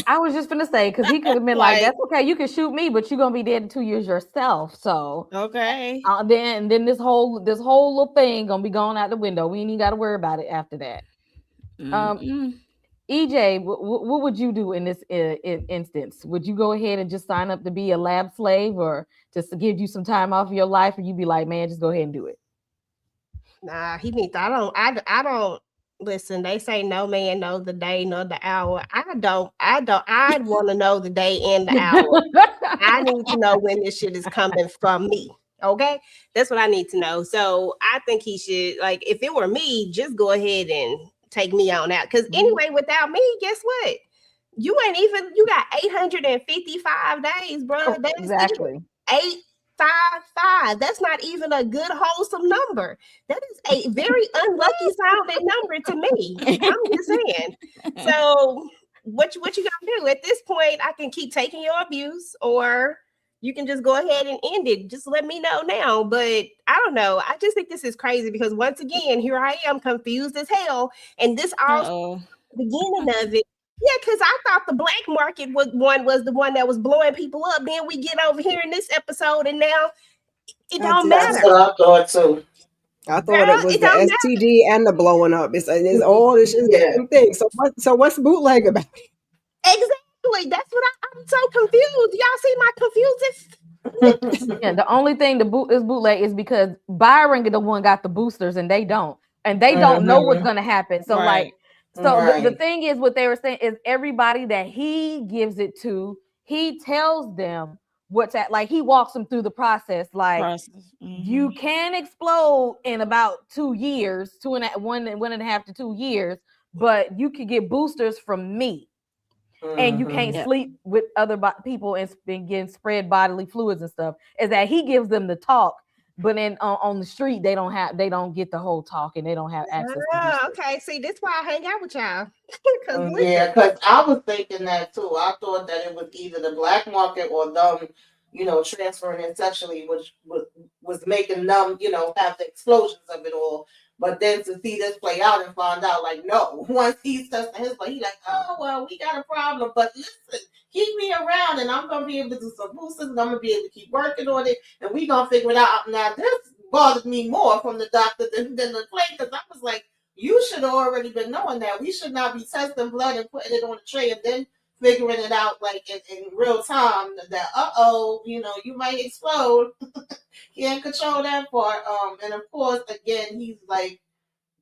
I was just gonna say, because he could have been like, that's okay, you can shoot me, but you're gonna be dead in 2 years yourself. So okay, then this whole little thing gonna be going out the window. We ain't even got to worry about it after that. EJ, what would you do in this instance? Would you go ahead and just sign up to be a lab slave, or just to give you some time off of your life, or you be like, man, just go ahead and do it? Nah, he needs. I don't. Listen, they say no man knows the day nor the hour. I want to know the day and the hour. I need to know when this shit is coming from me. Okay, that's what I need to know. So I think he should, like, if it were me, just go ahead and take me on out. Because anyway, without me, guess what? You ain't even. You got 855 days, bro. That is it. Exactly. 855. That's not even a good wholesome number. That is a very unlucky sounding number to me. I'm just saying. So what you gonna do? At this point, I can keep taking your abuse, or you can just go ahead and end it. Just let me know now. But I don't know. I just think this is crazy because once again, here I am confused as hell. And this all beginning of it. Yeah, because I thought the black market was the one that was blowing people up. Then we get over here in this episode, and now it don't That's That's matter. what I thought too. I thought Girl, it was it the don't STD and the blowing up. It's all this is the Yeah. same thing. So what's bootleg about? Exactly. That's what I'm so confused. Y'all see my confusion? Yeah, the only thing the bootleg is because Byron the one got the boosters and they don't, and they don't know what's gonna happen. So like, so the Right. thing is, what they were saying is everybody that he gives it to, he tells them what's at. Like he walks them through the process. Like you can explode in about 2 years, 1.5 to 2 years, but you could get boosters from me. And you can't sleep with other people and getting spread bodily fluids and stuff. Is that he gives them the talk, but then on the street they don't get the whole talk and they don't have access to Oh, boosters. okay. See, that's why I hang out with y'all. Because listen, Yeah, because I was thinking that too. I thought that it was either the black market or them, transferring it sexually, which was making them, have the explosions of it all. But then to see this play out and find out, like, no, once he's testing his play, he's like, oh, well, we got a problem. But listen, keep me around and I'm going to be able to do some boosters and I'm going to be able to keep working on it and we going to figure it out. Now, this bothered me more from the doctor than the play because I was like, you should have already been knowing that. We should not be testing blood and putting it on a tray and then figuring it out like in real time that you might explode. Can't control that part. And of course, again, he's like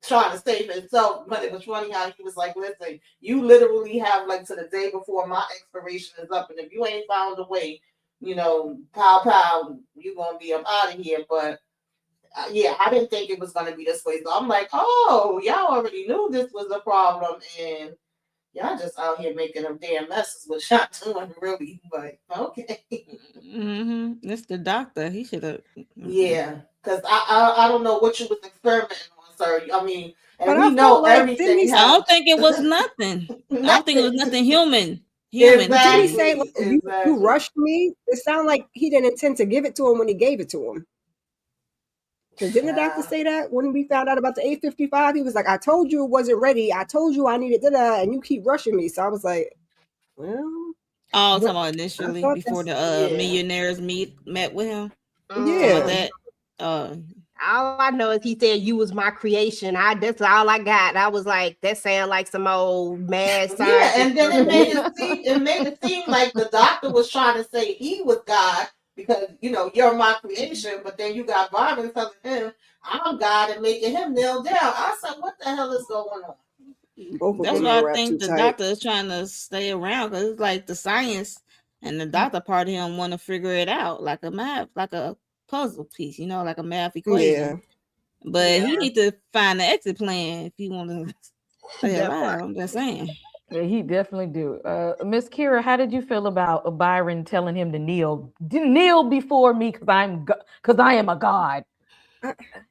trying to save himself, but it was funny how he was like, listen, you literally have like to the day before my expiration is up, and if you ain't found a way, pow pow, you're gonna be up out of here. But yeah, I didn't think it was going to be this way. So I'm like, oh, y'all already knew this was a problem. And y'all just out here making them damn messes with y'all doing, really. But okay. It's the doctor. He should have. Yeah. Because I don't know what you was experimenting on, sir. I mean, and But we I know felt like everything. I don't think it was nothing. I don't think it was nothing human. But didn't he say Exactly. like, you rushed me? It sounded like he didn't intend to give it to him when he gave it to him. Because didn't the doctor say that when we found out about the 855? He was like, I told you it wasn't ready. I told you I needed that, and you keep rushing me. So I was like, well. Oh, talking about initially before the millionaires met with him. Yeah. That. All I know is he said you was my creation. That's all I got. I was like, that sound like some old mad science. Yeah, and then it made it seem like the doctor was trying to say he was God because you're my creation, but then you got Byron telling him I'm God and making him kneel down. I said, what the hell is going on? That's why I think the doctor is trying to stay around because it's like the science and the doctor part of him want to figure it out like a puzzle piece, like a math equation. Yeah. But he need to find the exit plan if he want to stay alive. I'm just saying. Yeah, he definitely do. Miss Kira, how did you feel about Byron telling him to kneel before me because I am a god?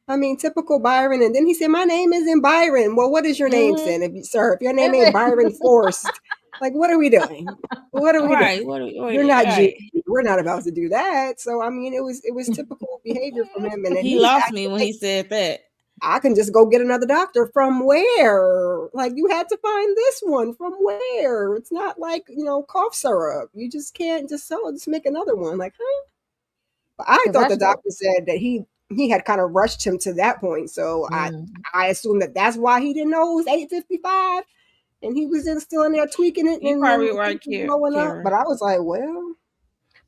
I mean, typical Byron. And then he said, my name isn't Byron. Well, what is your name, then? If your name ain't Byron Forrest, like, what are we doing? What are we doing? You're not we're not about to do that. So, I mean, it was typical behavior from him. And then he lost me when he said that. I can just go get another doctor. From where? Like, you had to find this one. From where? It's not like, cough syrup. You just can't just make another one. Like, huh? But I thought the doctor said that he had kind of rushed him to that point. So I assume that's why he didn't know it was 855. and he was just still in there tweaking it. You and probably then right, blowing up. Kara. But I was like, well,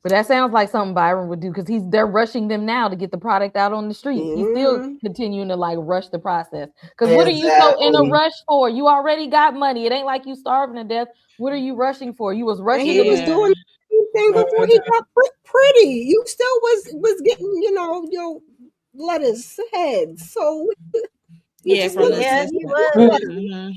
But that sounds like something Byron would do because they're rushing them now to get the product out on the street. He's still continuing to like rush the process. Because what are you so in a rush for? You already got money. It ain't like you starving to death. What are you rushing for? You was rushing. And he was doing the same thing before he got pretty. You still was getting, your lettuce heads. So yeah, from the yeah, he was.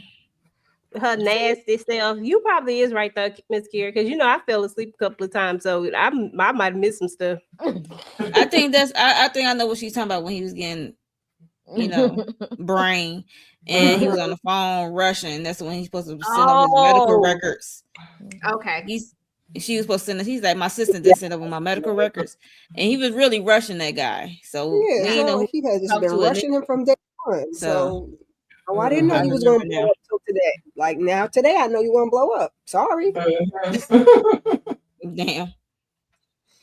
Her nasty self. You probably is right though, Miss Kira, because I fell asleep a couple of times, so I might have missed some stuff. I think I know what she's talking about when he was getting, brain, and he was on the phone rushing. That's when he's supposed to send over his medical records. Okay. She was supposed to send. He's like, my assistant did send over my medical records, and he was really rushing that guy. So we know he had just been rushing him from day one. So I didn't know he was going to blow up till today. Like now, today I know you're going to blow up. Sorry. Damn.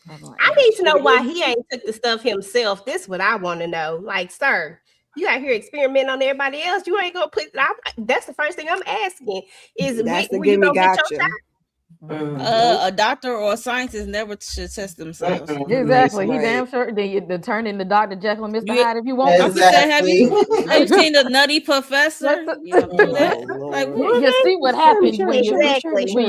I need to know why he ain't took the stuff himself. This is what I want to know. Like, sir, you out here experimenting on everybody else. You ain't gonna put. That's the first thing I'm asking. Is that's when you gonna get your shot? A doctor or a scientist never should test themselves. Exactly. He damn sure to turn into Dr. Jekyll and Mr. Hyde if you want. Have you seen the Nutty Professor? You see what happens when you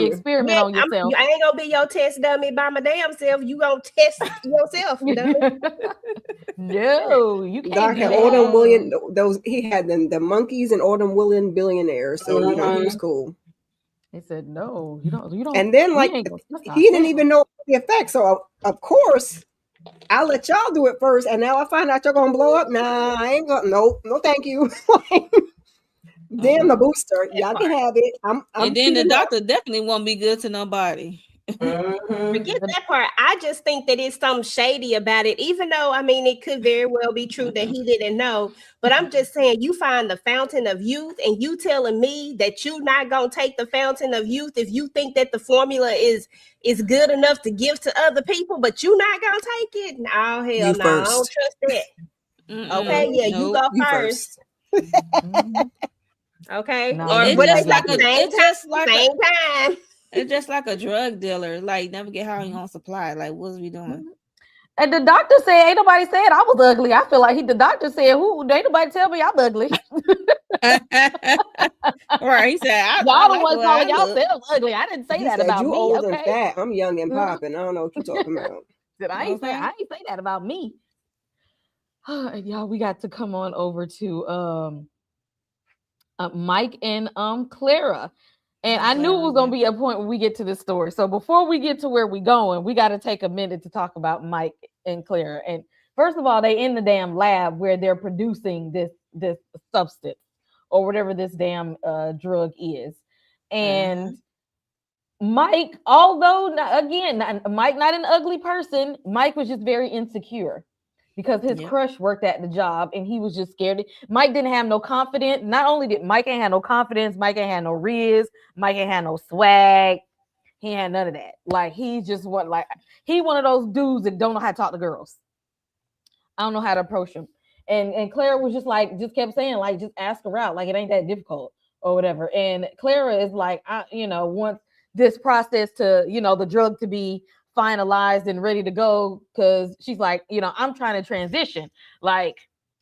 experiment on yourself. I ain't gonna be your test dummy by my damn self. You gonna test yourself, No, you can't. Doc had all them William. He had the monkeys and all them William billionaires. So he was cool. He said, "No, you don't." And then, he didn't even know the effect. So, of course, I'll let y'all do it first. And now I find out you're gonna blow up. Nah, I ain't gonna. No, thank you. Damn the booster. Y'all can have it. And then the doctor definitely won't be good to nobody. Forget that part. I just think that it's something shady about it, even though it could very well be true that he didn't know. But I'm just saying, you find the fountain of youth, and you telling me that you're not gonna take the fountain of youth if you think that the formula is good enough to give to other people, but you're not gonna take it. No, hell no, I don't trust that. Okay, you go first. Okay, or what is like same time? It's just like a drug dealer. Like, never get high on your own supply. Like, what's we doing? And the doctor said, ain't nobody said I was ugly. I feel like the doctor said, ain't nobody tell me I'm ugly. Right. He said, y'all the ones calling y'all selves ugly. I didn't say that about you me. Old and fat. I'm young and popping. I don't know what you're talking about. I ain't say that about me. Y'all, we got to come on over to Mike and Clara. And I knew it was going to be a point when we get to this story. So before we get to where we're going, we got to take a minute to talk about Mike and Clara. And first of all, they in the damn lab where they're producing this substance or whatever this damn drug is. And Mike, although, Mike not an ugly person, Mike was just very insecure because his crush worked at the job and he was just scared. Mike didn't have no confidence. Not only did Mike ain't have no confidence, Mike ain't had no riz, Mike ain't had no swag. He had none of that. Like, he just he one of those dudes that don't know how to talk to girls. I don't know how to approach him. And Clara was just kept saying, just ask her out. Like, it ain't that difficult or whatever. And Clara is like, wants this process to, the drug to be finalized and ready to go, because she's like, I'm trying to transition. Like,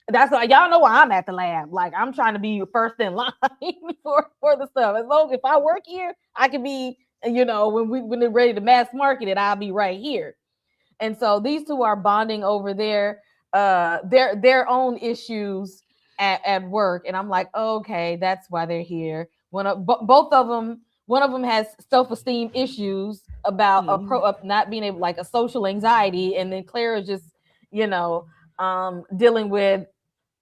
that's why y'all know where I'm at the lab. Like, I'm trying to be first in line for the stuff. As long as if I work here, I can be, when they're ready to mass market it, I'll be right here. And so these two are bonding over their own issues at work. And I'm like, okay, that's why they're here. Both of them. One of them has self-esteem issues about not being able, like a social anxiety, and then Clara's just, dealing with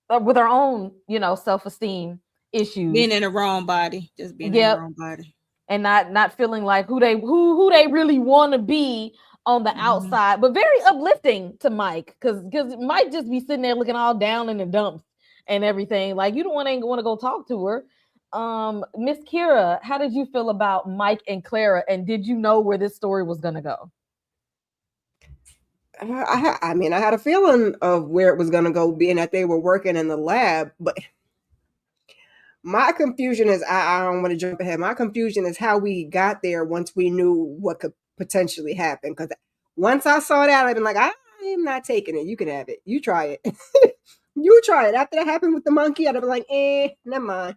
her own, self-esteem issues. Being in the wrong body, just being in the wrong body, and not feeling like who they really want to be on the outside, but very uplifting to Mike, because Mike just be sitting there looking all down in the dumps and everything. Like, you ain't want to go talk to her. Miss Kira, how did you feel about Mike and Clara, and did you know where this story was going to go? I had a feeling of where it was going to go, being that they were working in the lab, but My confusion is I don't want to jump ahead. My confusion is how we got there once we knew what could potentially happen. Because once I saw that, I've been like, I am not taking it. You can have it. You try it. You try it. After that happened with the monkey, I'd be like, never mind.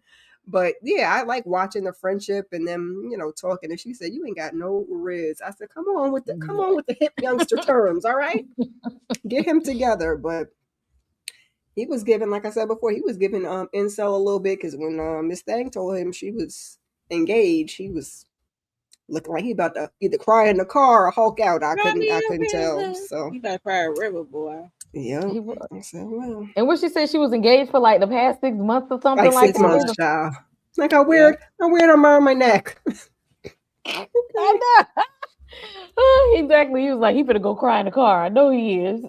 But yeah, I like watching the friendship and them, talking. And she said, "You ain't got no riz." I said, come on with the hip youngster terms, all right? Get him together. But he was giving, like I said before, he was giving incel a little bit, because when Miss Thang told him she was engaged, he was looking like he about to either cry in the car or hulk out. I couldn't tell. So you gotta cry a river, boy. yeah. I said, well. And what she said, she was engaged for like the past 6 months or something like 6 months, child. Like I'm weird arm around my neck. I know. Exactly. He was like, he better go cry in the car. I know he is.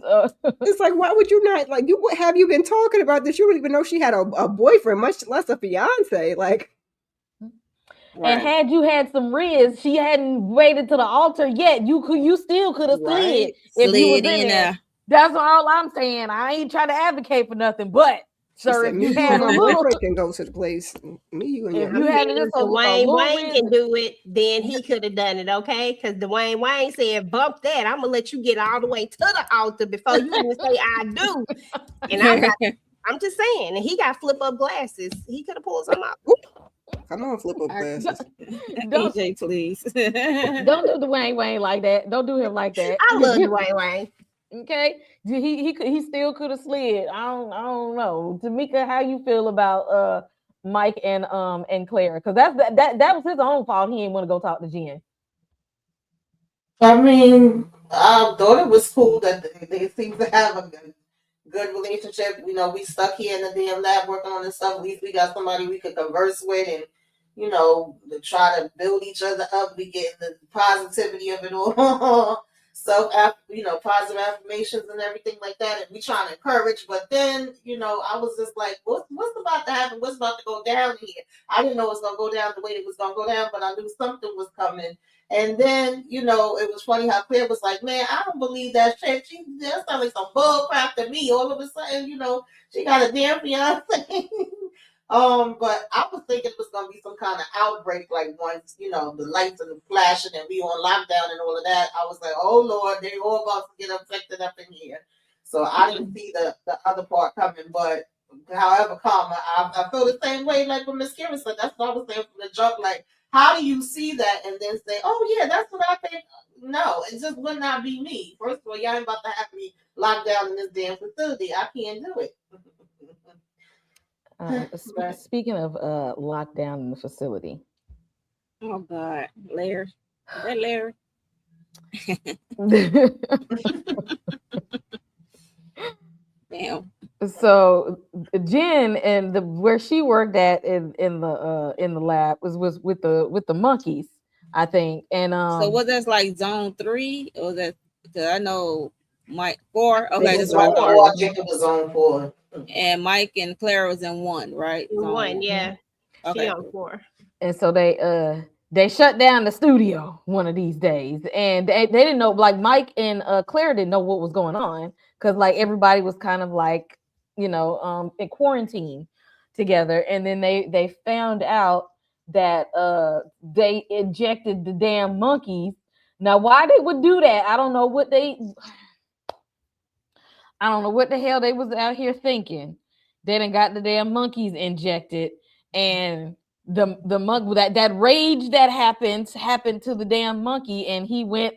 It's like, why would you not? Like, have you been talking about this? You don't even know she had a boyfriend, much less a fiance. Like, right. And had you had some riz, she hadn't waited to the altar yet. You still could have slid if you was in there. That's all I'm saying. I ain't trying to advocate for nothing, but sir, if you had a little, can go to the place. Me, you, and if you had just Dwayne can do it, then he could have done it, okay? Because Dwayne Wayne said, "Bump that! I'm gonna let you get all the way to the altar before you even say I do." And I'm just saying, and he got flip up glasses. He could have pulled some out. Come on, flip up glasses. DJ, please. Don't do Dwayne Wayne like that. Don't do him like that. I love Dwayne Wayne. Okay, he still could have slid. I don't know. Tamika, how you feel about Mike and Claire? Because that was his own fault. He didn't want to go talk to Jen. I mean, I thought it was cool that they seem to have a good relationship. We stuck here in the damn lab working on this stuff. At least we got somebody we could converse with and to try to build each other up. We get the positivity of it all. Positive affirmations and everything like that, and we trying to encourage. But then, I was just like, what's about to happen? What's about to go down here? I didn't know it was gonna go down the way it was gonna go down, but I knew something was coming. And then, it was funny how Claire was like, "Man, I don't believe that shit. That sounds like some bull crap to me." All of a sudden, she got a damn fiance. But I was thinking it was gonna be some kind of outbreak, like once the lights and the flashing and we on lockdown and all of that. I was like, oh Lord, they all about to get infected up in here. So I didn't see the other part coming. But however, Karma, I feel the same way like when Miss Karen said. That's what I was saying from the jump. Like, how do you see that and then say, oh yeah, that's what I think? No, it just would not be me. First of all, y'all ain't about to have me locked down in this damn facility. I can't do it. Speaking of lockdown in the facility. Oh God, Larry. Is that Larry? Damn. So Jen and where she worked at in the lab was with the monkeys, I think. And so was that like zone 3 or that? Because I know Mike 4. Okay, this zone 4. I think it was zone 4. And Mike and Claire was in 1, right? Zone 1, yeah. Okay. She on 4. And so they shut down the studio one of these days, and they didn't know, like Mike and Claire didn't know what was going on, because like everybody was kind of like in quarantine together, and then they found out that they injected the damn monkeys. Now why they would do that, I don't know what the hell they was out here thinking. They done got the damn monkeys injected, and the monkey, that rage that happened to the damn monkey, and he went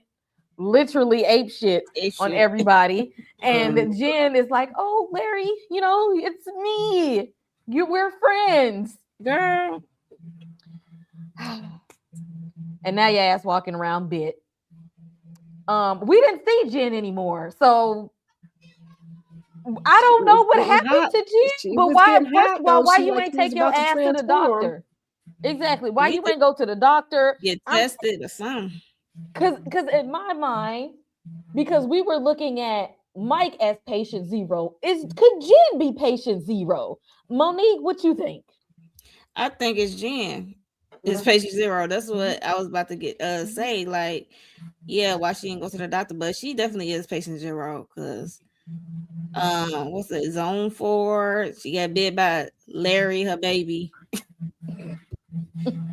literally ape shit on everybody. And Jen is like, "Oh, Larry, it's me. We're friends, girl." And now your ass walking around bit. We didn't see Jen anymore, so I don't know what happened to Jen. But why you ain't take your ass to the doctor? Exactly. Why you ain't go to the doctor? Get tested or something. Because in my mind, because we were looking at Mike as patient 0, could Jen be patient 0? Monique, what you think? I think it's Jen. It's patient 0. That's what I was about to say. Like, yeah, why she didn't go to the doctor, but she definitely is patient 0 because what's it, zone 4? She got bit by Larry, her baby.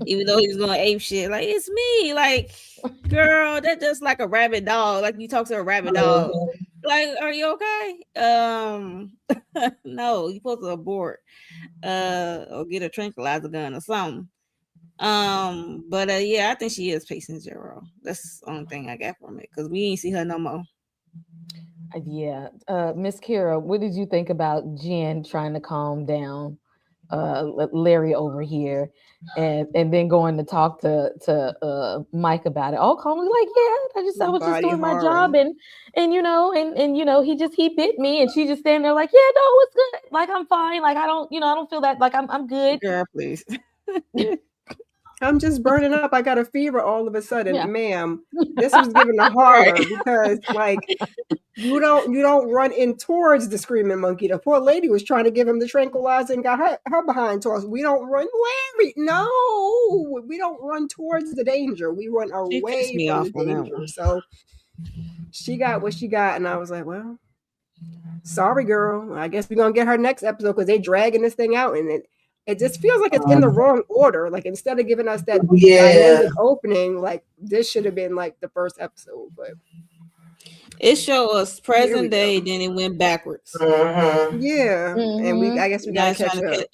Even though he was going ape shit, like it's me, like girl, that's just like a rabid dog. Like you talk to a rabid dog, like, are you okay? No, you supposed to abort, or get a tranquilizer gun or something. But yeah, I think she is patient zero. That's the only thing I got from it because we ain't see her no more. Yeah. Miss Kira, what did you think about Jen trying to calm down Larry over here and then going to talk to Mike about it? All calmly, like, yeah, I was just Body doing my horror. job and he bit me and she just standing there like, yeah, no, it's good. Like I'm fine. Like I don't feel that like I'm good. Girl, please. I'm just burning up. I got a fever all of a sudden, Yeah. ma'am. This was given a Right. horror because like you don't run in towards the screaming monkey. The poor lady was trying to give him the tranquilizer and got her behind towards. We don't run, Larry. No, we don't run towards the danger. We run She pissed away me from off the on that danger. one. So she got what she got, and I was like, well, sorry, girl. I guess we're gonna get her next episode because they dragging this thing out, and it just feels like it's in the wrong order. Like instead of giving us that Yeah. dynamic opening, like this should have been like the first episode. But It showed us here we present go. day, then it went backwards. Yeah, and Mm-hmm. I guess we Now gotta it's trying catch to up. catch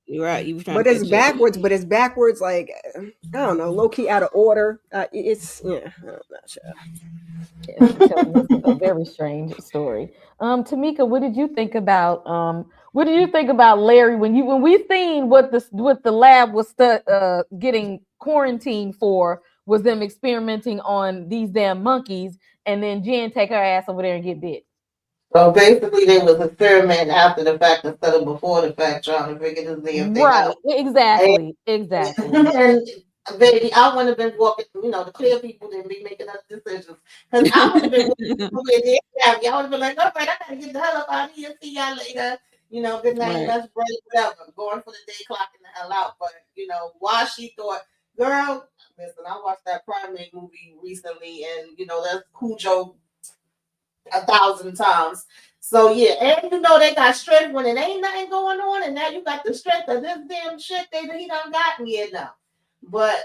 it. Right, you were trying But to it's catch up. backwards. But it's backwards. Like I don't know, low key out of order. It's yeah. I'm not sure. Yeah, she's telling us a very strange story. Tamika, what did you think about Larry when we seen what the lab was getting quarantined for was them experimenting on these damn monkeys and then Jen take her ass over there and get bit. So basically, they was experimenting after the fact instead of before the fact, trying to figure this damn thing Right. out. And, Exactly. Exactly. and baby, I wouldn't have been walking. The clear people didn't be making us decisions because I would have been walking with it. Yeah, y'all would have been like, "All right, I gotta get the hell up out of here. See y'all later. Good night. Right. Let's break. Whatever. Going for the day, clocking the hell out." But why she thought, girl, listen, I watched that Primate movie recently, and that's Cujo 1,000 times. So yeah, and they got strength when it ain't nothing going on, and now you got the strength of this damn shit that he done got me in now. But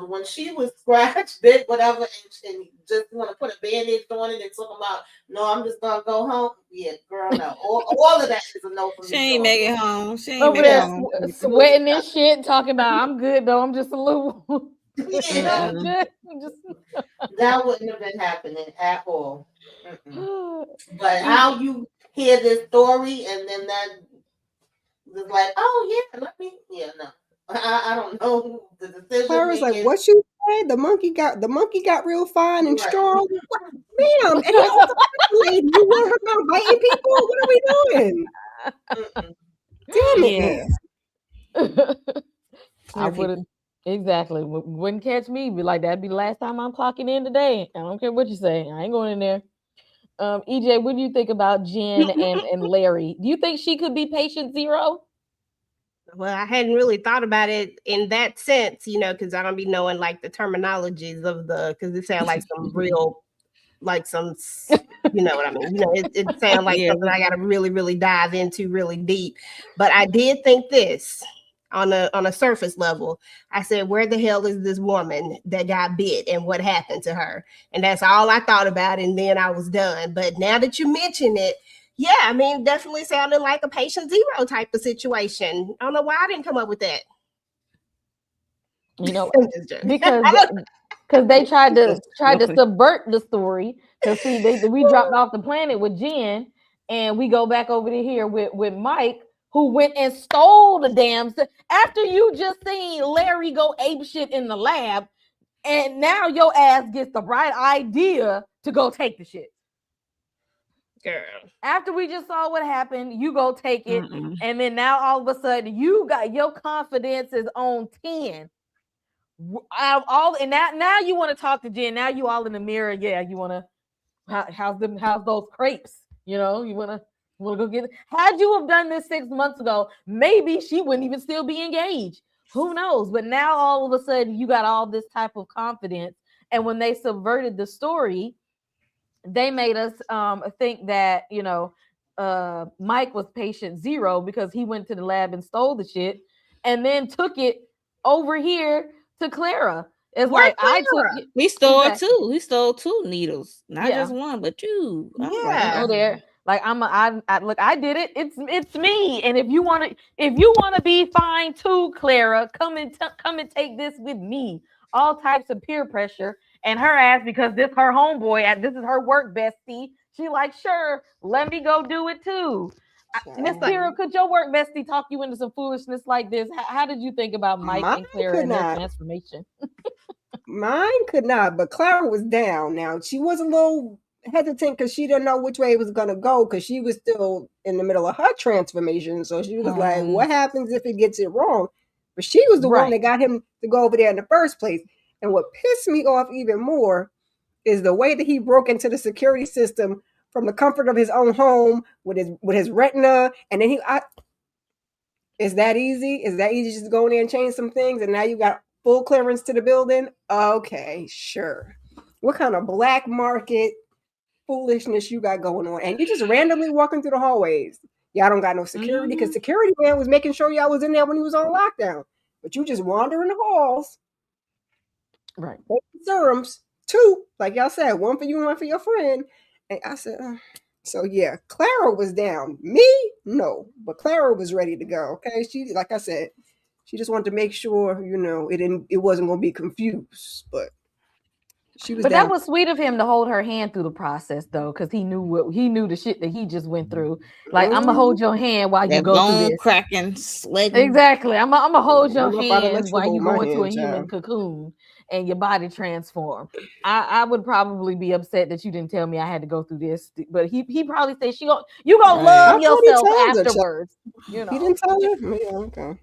when she was scratched, bit, whatever, and just want to put a bandage on it and talking about, no, I'm just gonna go home. Yeah, girl, no. All of that is a no for She me. ain't So make it home. She ain't Over make it there home. sweating and shit, talking about I'm good though. I'm just a little yeah, I'm good. I'm just that wouldn't have been happening at all. Mm-mm. But E- how you hear this story and then that was like, oh yeah, no. I don't know the decision Clara's like, making. what you say? The monkey got real fine and Right. strong. What, ma'am? And he also lady. You want her mouth biting people? What are we doing? Mm-mm. Damn it, Yeah. man. I Clear would have people. exactly wouldn't catch me. Be like that'd be the last time I'm clocking in today. I don't care what you say. I ain't going in there. EJ, what do you think about Jen and Larry? Do you think she could be patient zero? Well, I hadn't really thought about it in that sense, because I don't be knowing like the terminologies of because it sounds like some real, like you know what I mean? It sounds like Yeah. something I got to really, really dive into really deep. But I did think this on a surface level. I said, where the hell is this woman that got bit and what happened to her? And that's all I thought about. And then I was done. But now that you mention it, yeah, I mean, definitely sounding like a patient zero type of situation. I don't know why I didn't come up with that. You know, I'm just joking. because they tried to That's subvert the story. Because see, we dropped off the planet with Jen, and we go back over to here with Mike, who went and stole the damn after you just seen Larry go ape shit in the lab, and now your ass gets the right idea to go take the shit. Girl. After we just saw what happened, you go take it, Mm-mm. and then now all of a sudden you got your confidence is on 10. All and now you want to talk to Jen. Now you all in the mirror. Yeah, you want to how's those crepes? You want to go get it. Had you have done this 6 months ago, maybe she wouldn't even still be engaged. Who knows? But now all of a sudden you got all this type of confidence. And when they subverted the story, they made us think that Mike was patient zero because he went to the lab and stole the shit and then took it over here to Clara. It's Where like I took Clara? He stole exactly. two. He stole two needles, not Yeah. just one, but two. I was like, Yeah. Go there. Like I look, I did it. It's me. And if you wanna be fine too, Clara, come and take this with me. All types of peer pressure, and her ass because this her homeboy, this is her work bestie. She like, sure, let me go do it too. Miss Child. Kira, could your work bestie talk you into some foolishness like this? How did you think about Mike Mine and Clara could and their not. transformation? Mine could not, but Clara was down. Now she was a little hesitant because she didn't know which way it was gonna go because she was still in the middle of her transformation. So she was like, "What happens if it gets it wrong?" But she was the one Right. that got him to go over there in the first place. And what pissed me off even more is the way that he broke into the security system from the comfort of his own home with his retina, and then is that easy? Is that easy just to go in there and change some things? And now you got full clearance to the building? Okay, sure. What kind of black market foolishness you got going on? And you just randomly walking through the hallways. Y'all don't got no security because security man was making sure y'all was in there when he was on lockdown. But you just wander in the halls, Right. taking serums, two, like y'all said, one for you and one for your friend. And I said, so yeah, Clara was down. Me, no, but Clara was ready to go. Okay, she, like I said, she just wanted to make sure it wasn't going to be confused. But she was But that down. was sweet of him to hold her hand through the process, though, because he knew the shit that he just went through. Like, I'm gonna hold your hand while you that go through bone this. cracking, sweating. Exactly. I'm gonna hold I your don't know if I'd have hands let you while you hold my go into a hand, human child. cocoon and your body transform. I would probably be upset that you didn't tell me I had to go through this, but he probably said you gonna I Right. love thought he yourself told her, child. afterwards. You He know. didn't tell her. Yeah, okay.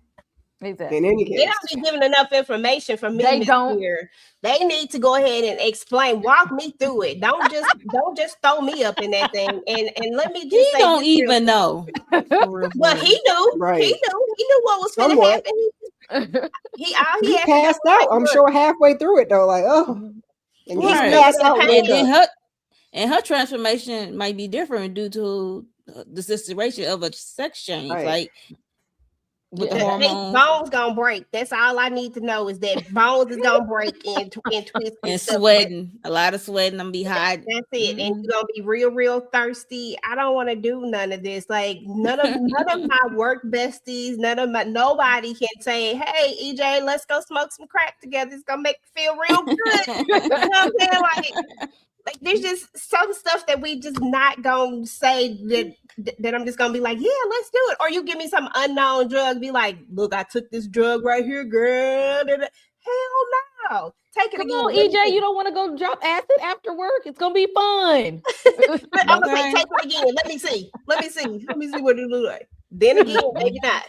In Exactly. any They case, don't be giving enough information for me, They Miss don't. Clear. They need to go ahead and explain, walk me through it. Don't just throw me up in that thing. And let me He just say don't this real even quick. know. For real, for Well, real. right? He knew what was finna Somewhat. happen. He all he He had to do passed was out. like, I'm look, sure halfway through it though, like and he he Right. stood passed in the out with And pain. then us. her transformation might be different due to the situation of a sex change, Right. like with the Yeah. hormones Bones gonna break. That's all I need to know is that bones is gonna break and twist and and stuff. sweating, a lot of sweating. I'm be hot. That's it. And you're gonna be real thirsty. I don't want to do none of this. Like none of my work besties, nobody can say, hey EJ, let's go smoke some crack together. It's gonna make me feel real good. You know what I'm saying? Like there's just some stuff that we just not gonna say that I'm just gonna be like, yeah, let's do it. Or you give me some unknown drug, be like, look, I took this drug right here, girl. Hell no. Take it Come again. on, Let me EJ. see. You don't want to go drop acid after work? It's gonna be fun. I'm gonna say, Okay. take it again. Let me see. Let me see what it look like. Then again, maybe not.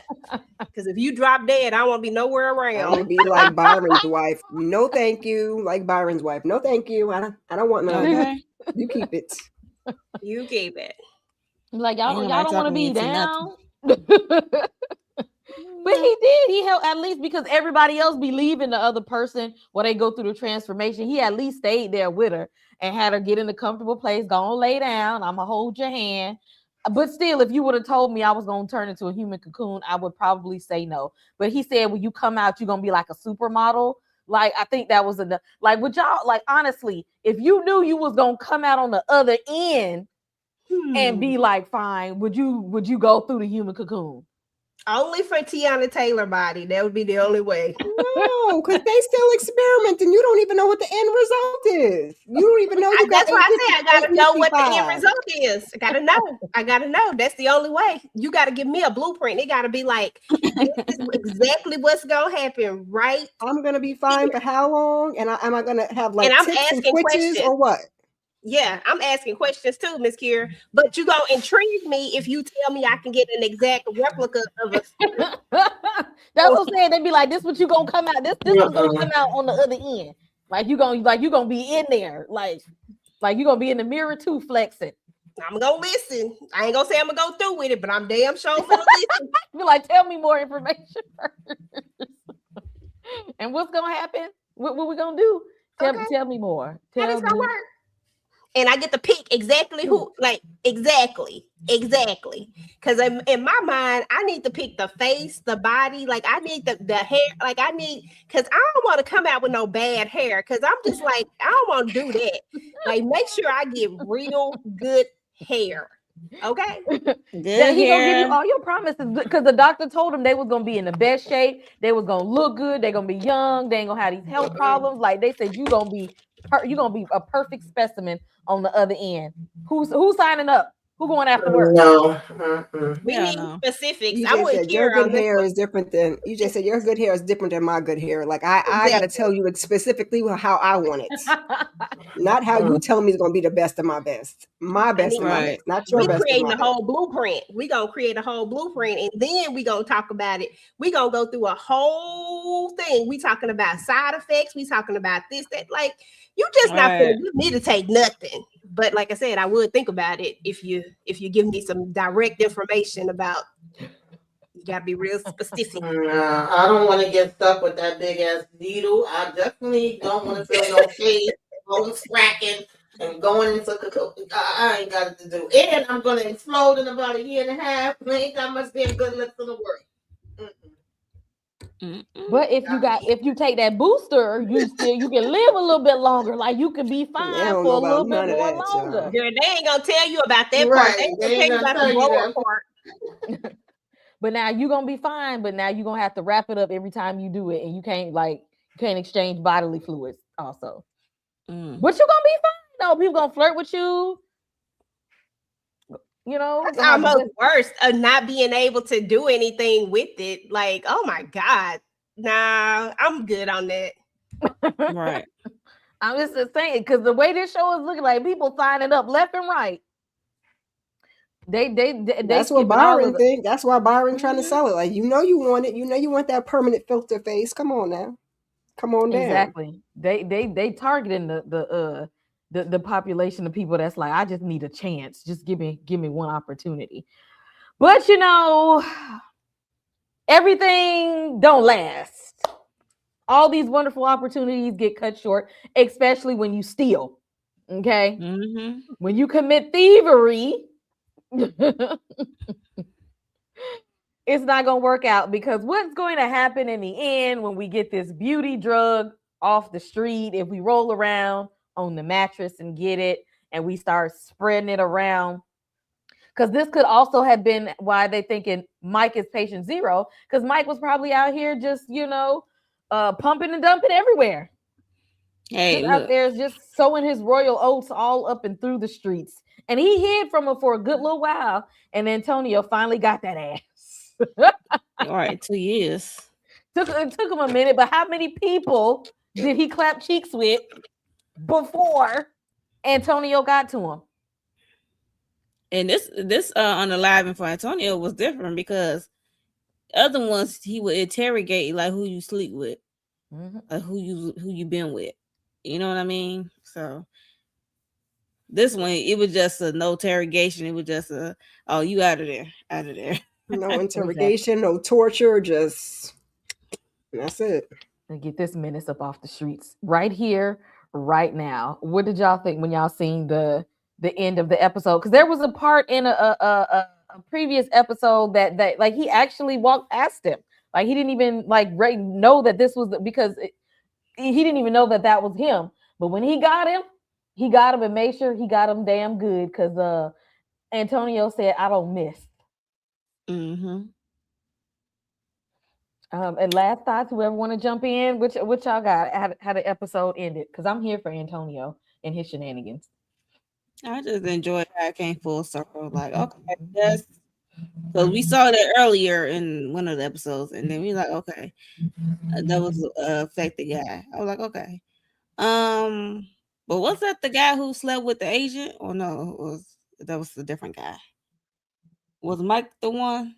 Because if you drop dead, I won't be nowhere I around. want to be like Byron's wife. No, thank you. Like Byron's wife. No, thank you. I don't want none. Okay. You keep it. You keep it. Like Ain't y'all nobody don't want to talking me be into nothing. down. But he did. He helped at least because everybody else be leaving the other person while they go through the transformation. He at least stayed there with her and had her get in a comfortable place. Go on, lay down. I'm gonna hold your hand. But still, if you would have told me I was gonna turn into a human cocoon, I would probably say no. But he said when you come out, you're gonna be like a supermodel. Like I think that was enough. Like would y'all like honestly, if you knew you was gonna come out on the other end and be like fine, would you go through the human cocoon? Only for Tiana Taylor body. That would be the only way. No, because they still experimenting. You don't even know what the end result is. You don't even know you got That's why I say I gotta know what the end 855. result is. I gotta know. That's the only way. You gotta give me a blueprint. It gotta be like this is exactly what's gonna happen, right? I'm gonna be fine for how long? And am I gonna have like And I'm tips and asking twitches questions. or what? Yeah, I'm asking questions too, Miss Kier. But you gonna intrigue me if you tell me I can get an exact replica of a. That's what I'm saying. They be like, "This what you gonna come out. This is gonna come out on the other end. Like you gonna be in there. Like you gonna be in the mirror too, flexing. I'm gonna listen. I ain't gonna say I'm gonna go through with it, but I'm damn sure gonna listen. Be like, tell me more information first. And what's gonna happen? What we gonna do? Tell me more. How this Tell gonna me. work? and I get to pick exactly who, like exactly. Because in my mind, I need to pick the face, the body, like I need the hair, like I need, because I don't want to come out with no bad hair. Because I'm just like, I don't want to do that. Like, make sure I get real good hair. Okay. Good That he gonna give you hair. all your promises because the doctor told him they was gonna be in the best shape. They was gonna look good. They gonna be young. They ain't gonna have these health problems. Like they said, you gonna be a perfect specimen on the other end. Who's signing up? Who going after work? No. We Yeah, need no. specifics. You I'm just with said your Kira good on this hair one. is different than you just said your good hair is different than my good hair. Like I gotta tell you specifically how I want it. Not how you tell me it's gonna be the best of my best. My I best need of my Right. best. Not your we best of creating my a best. whole blueprint. We gonna create a whole blueprint, and then we gonna talk about it. We gonna go through a whole thing. We talking about side effects. We talking about this, that. Like you just not Right. gonna give me to take nothing. But like I said, I would think about it if you give me some direct information about. You gotta be real specific. Nah, I don't want to get stuck with that big ass needle. I definitely don't want to feel no pain, bones cracking, and going into I ain't got it to do. And I'm gonna explode in about a year and a half. Ain't that much damn good left in the world. But if you take that booster, you can live a little bit longer. Like you can be They fine don't for know a little about bit none of more that, longer. y'all. Girl, they ain't gonna tell you about that part. They Right, ain't they gonna ain't tell you gonna about the tell you blower that. part. But now you're gonna be fine. But now you're gonna have to wrap it up every time you do it, and you can't exchange bodily fluids also. Mm. But you're gonna be fine. No, people gonna flirt with you. You know, That's have the almost best- worse of not being able to do anything with it. Like, oh my God. Nah, I'm good on that. Right. I'm just saying because the way this show is looking, like people signing up left and right. They That's what skipping all of Byron the. think. That's why Byron trying to Mhm. sell it. Like you want it. You want that permanent filter face. Come on now. Come on down. Exactly. They targeting the population of people that's like, I just need a chance. Just give me one opportunity. But everything don't last. All these wonderful opportunities get cut short, especially when you steal. Okay? Mm-hmm. When you commit thievery, it's not going to work out because what's going to happen in the end when we get this beauty drug off the street, if we roll around on the mattress and get it and we start spreading it around, because this could also have been why they thinking Mike is patient zero, because Mike was probably out here just pumping and dumping everywhere, Hey, just out look. there just sowing his royal oats all up and through the streets, and he hid from her for a good little while, and Antonio finally got that ass. All right, 2 years. It took him a minute, but how many people did he clap cheeks with before Antonio got to him? And this unaliving for Antonio was different because other ones he would interrogate like who you sleep with, like who you been with. You know what I mean? So this one it was just a no interrogation. It was just a you out of there, out of there. No interrogation, no torture, just that's it. And get this menace up off the streets right here, right now. What did y'all think when y'all seen the end of the episode? Because there was a part in a previous episode that like he actually walked past him, like he didn't even like know that this was because he didn't even know that was him. But when he got him and made sure he got him damn good because Antonio said, "I don't miss." Mm-hmm. And last thoughts, whoever want to jump in, which y'all got how the episode ended? Because I'm here for Antonio and his shenanigans. I just enjoyed how it came full circle. Like, okay, yes. So we saw that earlier in one of the episodes, and then we like, okay, that was affect the guy. I was like, okay. But was that the guy who slept with the agent, or no? That was a different guy? Was Mike the one?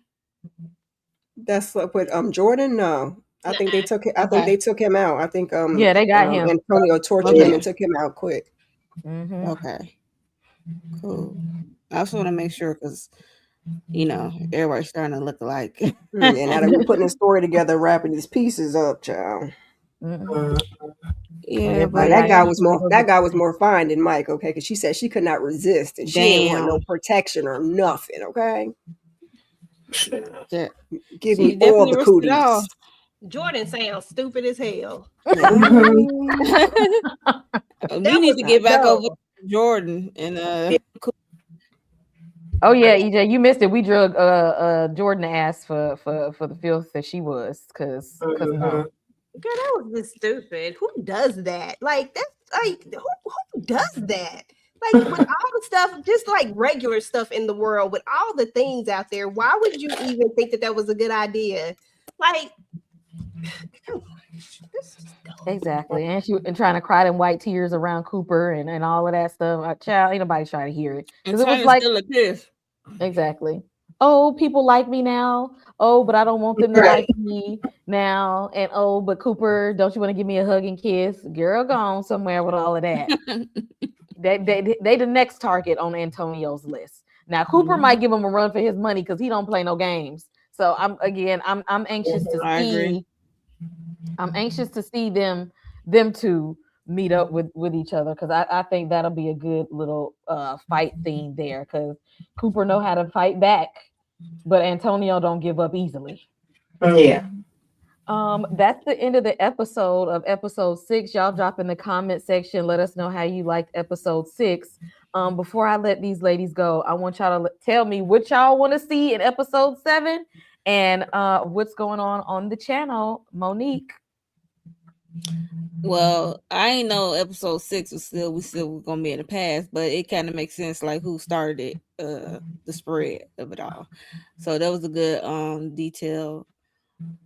That's like with Jordan. No, I think they took it. I think Okay. they took him out. I think Yeah, they got him. Antonio tortured him and took him out quick. Mm-hmm. Okay, cool. I just want to make sure because everybody's starting to look alike. And now that we're putting a story together, wrapping these pieces up, child. Mhm. Yeah, Now, but that guy Everybody was more fine than Mike, okay? Because she said she could not resist and she didn't want no damn, protection or nothing, okay? that- Give she me all definitely the risked it all. cooties. Jordan sounds stupid as hell. We need to was get back over dumb. Jordan and Oh yeah, EJ, you missed it. We drug Jordan ass for the filth that she was, cause no. Girl, that was just stupid. Who does that? Like that's like who does that? Like with all the stuff, just like regular stuff in the world, with all the things out there, why would you even think that that was a good idea? Like, come on, this is dumb. Exactly, and trying to cry them white tears around Cooper and all of that stuff. Child, ain't nobody trying to hear it and because it was trying to like steal a kiss. exactly. Oh, people like me now. Oh, but I don't want them to Right. like me now. And oh, but Cooper, don't you want to give me a hug and kiss? Girl, gone somewhere with all of that. They the next target on Antonio's list. Now Cooper might give him a run for his money because he don't play no games. So I'm anxious to I agree. see them two meet up with each other because I think that'll be a good little fight theme there because Cooper know how to fight back, but Antonio don't give up easily. Yeah. That's the end of the episode of episode 6. Y'all drop in the comment section. Let us know how you liked episode 6. Before I let these ladies go, I want y'all to tell me what y'all want to see in episode 7 and what's going on the channel. Monique. Well, I ain't know episode 6 was still gonna be in the past, but it kind of makes sense like who started the spread of it all. So that was a good detail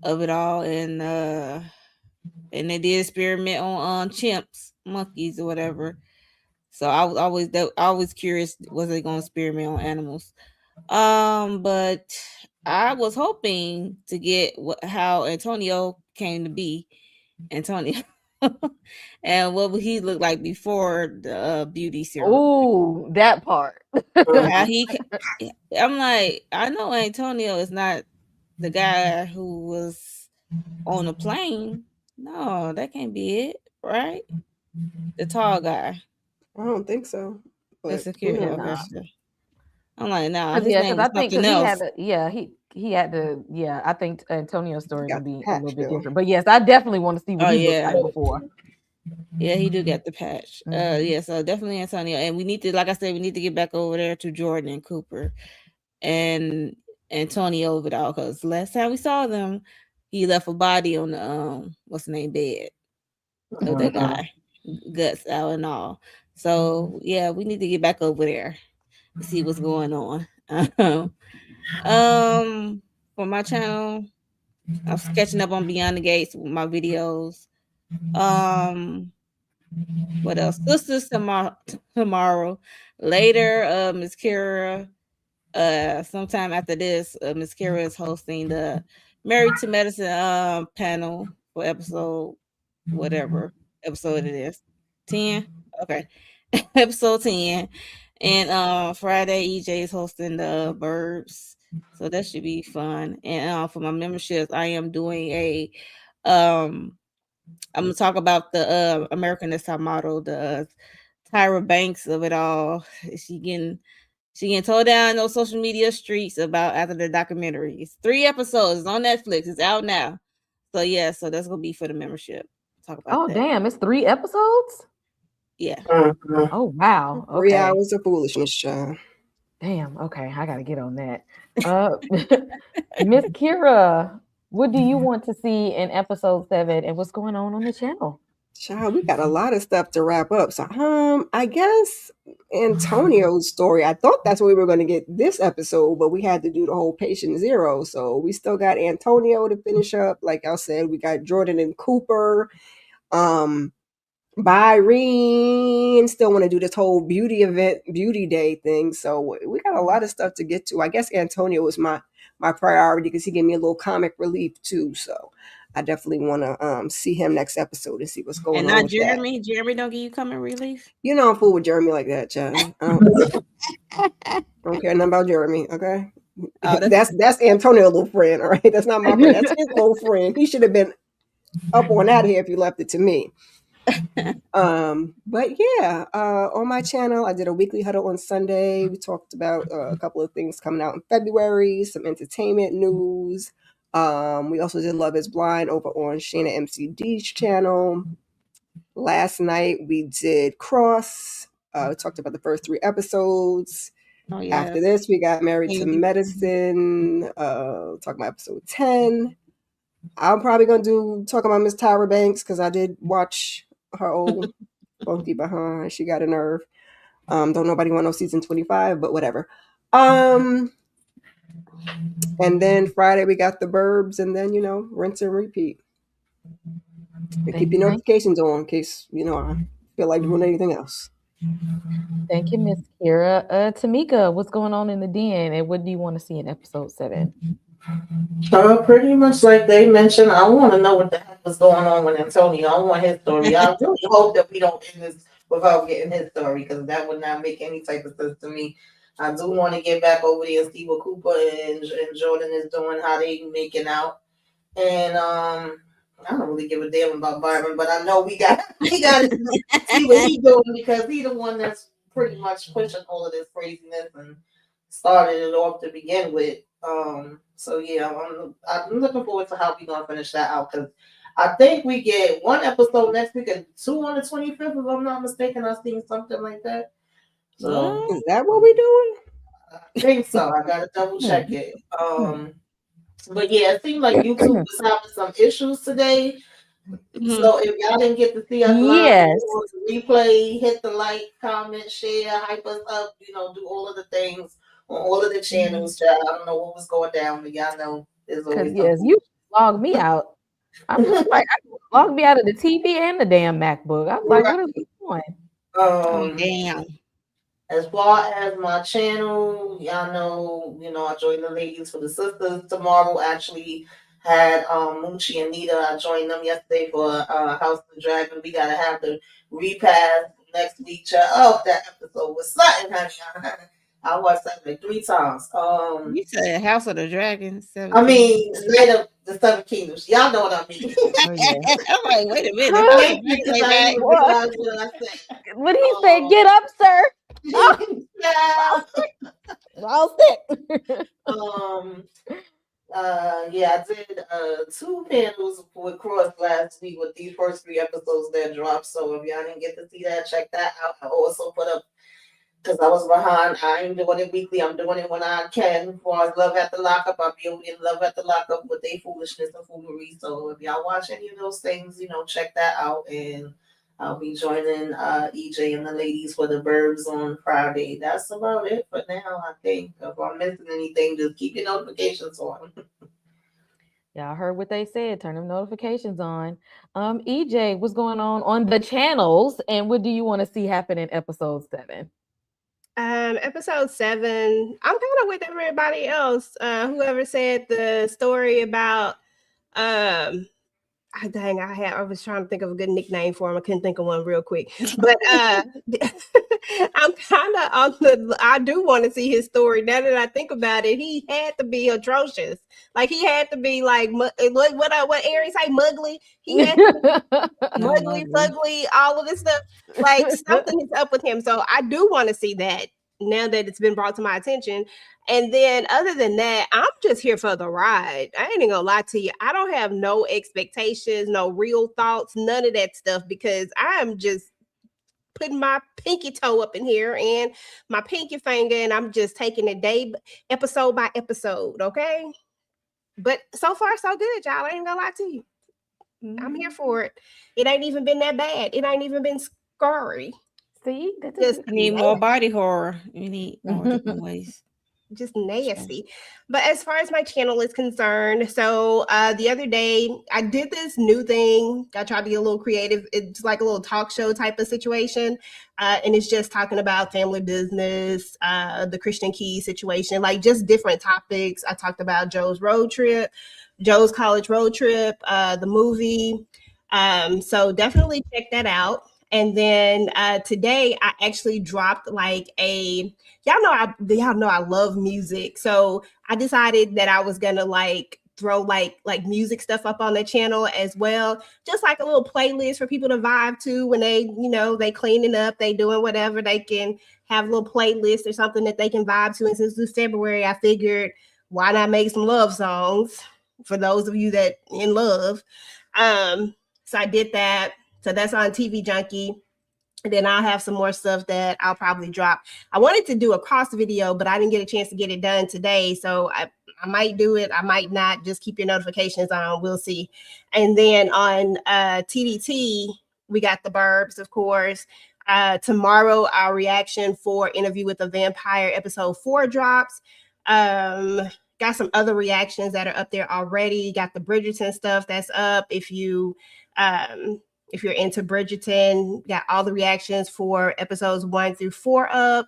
of it all, and they did experiment on chimps, monkeys, or whatever. So I was always curious, was they gonna experiment on animals? But I was hoping to get how Antonio came to be Antonio. And what would he look like before the beauty serum? Oh, that part. How I'm like, I know Antonio is not the guy who was on the plane. No, that can't be it, right? The tall guy, I don't think so. the But security. Yeah, Okay, nah. sure. I'm like, nah, Cause his yeah, name because was I think something because he had else. to, yeah, he had to, yeah. I think Antonio's story got gonna the be a little patch bit though. different. But yes, I definitely want to see what Oh he looked yeah, like before. yeah, he do get the patch. Mhm. Yeah, so definitely Antonio, and we need to, like I said, we need to get back over there to Jordan and Cooper and Antonio over it all, because last time we saw them, he left a body on the what's the name bed of that guy, guts out and all. So yeah, we need to get back over there to see what's going on. um, for my channel, I'm catching up on Beyond the Gates with my videos. What else? Sisters tomorrow. Later, Miss Kara. Sometime after this, Miss Kara is hosting the Married to Medicine panel for episode whatever episode it is. 10. Okay. Episode 10. And Friday EJ is hosting the Burbs. So that should be fun. And for my memberships, I am doing a I'm gonna talk about the American Next Top Model, the Tyra Banks of it all. She getting told down in those social media streets about after the documentary. It's 3 episodes. It's on Netflix. It's out now. So yeah, so that's gonna be for the membership. Talk about Oh that. damn, it's 3 episodes. Yeah. Oh wow. 3 hours of foolishness, child. Damn. Okay, I gotta get on that. Uh, Miss Kira, what do you want to see in episode 7, and what's going on the channel? Child, we got a lot of stuff to wrap up. So, I guess Antonio's story. I thought that's what we were going to get this episode, but we had to do the whole patient zero. So we still got Antonio to finish up. Like I said, we got Jordan and Cooper. Byrene still want to do this whole beauty event, beauty day thing. So we got a lot of stuff to get to. I guess Antonio was my priority because he gave me a little comic relief too. So I definitely want to see him next episode and see what's going And on not with Jeremy. Jeremy don't give you coming relief. You know I'm fool with Jeremy like that, child. I don't care nothing about Jeremy. Okay, Oh, that's Antonio's little friend. All right, that's not my friend. That's his little friend. He should have been up on out of here if you left it to me. But yeah, on my channel, I did a weekly huddle on Sunday. We talked about a couple of things coming out in February, some entertainment news. We also did Love is Blind over on Shayna MCD's channel. Last night we did Cross. We talked about the first 3 episodes. Oh yeah. After this, we got Married to Mhm. Medicine. Talking about episode 10. I'm probably gonna talk about Miss Tyra Banks because I did watch her old funky behind. She got a nerve. Don't nobody want no season 25, but whatever. And then Friday we got the Burbs, and then rinse and repeat. And keep your notifications on in case I feel like doing anything else. Thank you, Miss Kira. Tamika, what's going on in the den, and what do you want to see in episode 7? Pretty much like they mentioned, I want to know what the heck was going on with Antonio. I want his story. I really hope that we don't end this without getting his story because that would not make any type of sense to me. I do want to get back over there and see what Cooper and Jordan is doing, how they making out, and I don't really give a damn about Byron, but I know we got to see what he's doing because he's the one that's pretty much pushing all of this craziness and started it off to begin with. So yeah, I'm looking forward to how we gonna finish that out because I think we get 1 episode next week and 2 on the 25th, if I'm not mistaken. I've seen something like that. So Is that what we doing? I think so. I gotta double check it. But yeah, it seemed like YouTube was having some issues today. So if y'all didn't get to see us live Yes. on the replay, hit the like, comment, share, hype us up, do all of the things on all of the channels. I don't know what was going down, but y'all know there's always Yes, you logged me out. I'm just like, logged me out of the TV and the damn MacBook. I was like, what are we doing? Damn. As far as my channel, y'all know, I joined the ladies for the sisters tomorrow. Actually had Moochie and Nita. I joined them yesterday for House of the Dragon. We gotta have the repass next week. Oh, that episode was something, honey. I watched that like 3 times. You said House of the Dragon. I mean, Night of the Seven Kingdoms. Y'all know what I mean. I'm like, wait a minute. Thank you, 'cause I didn't realize what I said. What he say? Get up, sir. I'll sit. Yeah, I did 2 panels with Cross last week with these first 3 episodes that dropped. So if y'all didn't get to see that, check that out. I also put up because I was behind. I ain't doing it weekly. I'm doing it when I can. As far as Love at the Lockup, I'll be over in Love at the Lockup with their foolishness and foolery. So if y'all watch any of those things, check that out. And I'll be joining EJ and the ladies for the Burbs on Friday. That's about it for now, I think. If I'm missing anything, just keep your notifications on. Y'all heard what they said. Turn them notifications on. EJ, what's going on the channels, and what do you want to see happen in episode 7? Episode 7, I'm kind of with everybody else. Whoever said the story about I was trying to think of a good nickname for him. I couldn't think of one real quick. But I'm kind of on I do want to see his story. Now that I think about it, he had to be atrocious. Like he had to be like what Aaron say, muggly. He had to be muggly, fugly, all of this stuff. Like something is up with him. So I do want to see that now that it's been brought to my attention. And then other than that, I'm just here for the ride. I ain't gonna lie to you. I don't have no expectations, no real thoughts, none of that stuff, because I'm just putting my pinky toe up in here and my pinky finger, and I'm just taking it episode by episode, okay? But so far, so good, y'all. I ain't gonna lie to you. I'm here for it. It ain't even been that bad. It ain't even been scary. See, just need more body horror. You need more different ways. Just nasty. But as far as my channel is concerned, so the other day I did this new thing. I tried to be a little creative. It's like a little talk show type of situation, and it's just talking about family business, the Christian Key situation, like just different topics. I talked about Joe's college road trip, the movie. So definitely check that out. And then today I actually dropped like y'all know I love music. So I decided that I was gonna like throw like music stuff up on the channel as well, just like a little playlist for people to vibe to when they, you know, they cleaning up, they doing whatever, they can have a little playlist or something that they can vibe to. And since it's February, I figured why not make some love songs for those of you that in love. So I did that. So that's on TV Junkie. And then I'll have some more stuff that I'll probably drop. I wanted to do a cross video, but I didn't get a chance to get it done today. So I might do it. I might not. Just keep your notifications on. We'll see. And then on TDT, we got The Burbs, of course. Tomorrow, our reaction for Interview with a Vampire episode 4 drops. Got some other reactions that are up there already. Got the Bridgerton stuff that's up. If you're into Bridgerton, got all the reactions for episodes 1 through 4 up.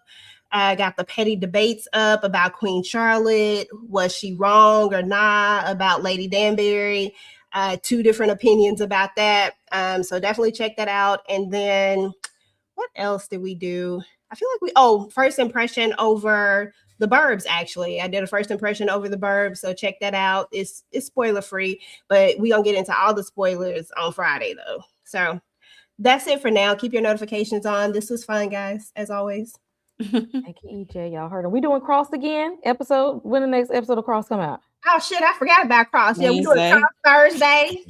Got the petty debates up about Queen Charlotte. Was she wrong or not about Lady Danbury? 2 different opinions about that. So definitely check that out. And then what else did we do? I feel like first impression over The Burbs, actually. I did a first impression over The Burbs, so check that out. It's spoiler free, but we gonna get into all the spoilers on Friday though. So that's it for now. Keep your notifications on. This was fun, guys, as always. Thank you, EJ. Y'all heard it. We doing Cross again? Episode? When the next episode of Cross come out? Oh shit, I forgot about Cross. Yeah, we doing Cross Thursday.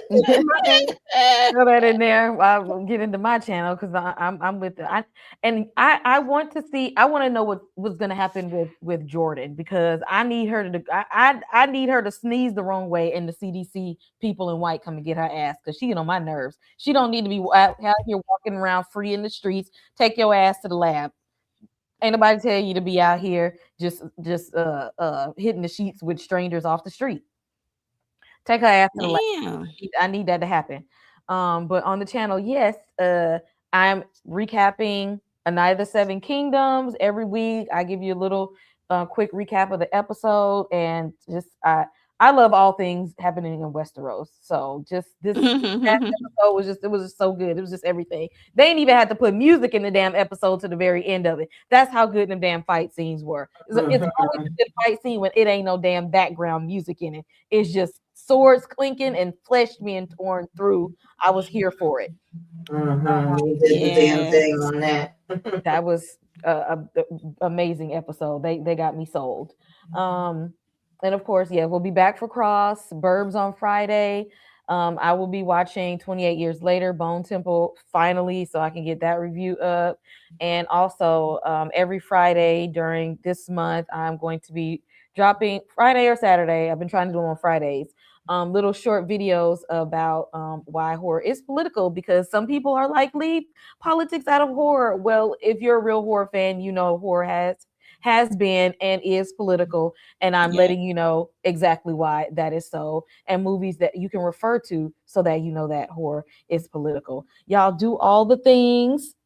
Throw that in there. I'll get into my channel because I'm with I want to see. I want to know what's going to happen with Jordan, because I need her to. I need her to sneeze the wrong way and the CDC people in white come and get her ass, because she get on my nerves. She don't need to be out here walking around free in the streets. Take your ass to the lab. Ain't nobody tell you to be out here just hitting the sheets with strangers off the street. Take her ass to the lab. I need that to happen. But on the channel, yes, I'm recapping A Night of the Seven Kingdoms every week. I give you a little quick recap of the episode, and just I love all things happening in Westeros. So just this episode was just so good. It was just everything. They ain't even had to put music in the damn episode to the very end of it. That's how good them damn fight scenes were. It's always a good fight scene when it ain't no damn background music in it. It's just swords clinking and flesh being torn through. I was here for it. You did the damn thing on that. That was a amazing episode. They got me sold. And of course, yeah, we'll be back for Cross, Burbs on Friday. I will be watching 28 Years Later, Bone Temple, finally, so I can get that review up. And also, every Friday during this month, I'm going to be dropping Friday or Saturday. I've been trying to do them on Fridays. Little short videos about why horror is political, because some people are like, leave politics out of horror. Well, if you're a real horror fan, you know horror has been and is political, and I'm letting you know exactly why that is so, and movies that you can refer to so that you know that horror is political. Y'all do all the things.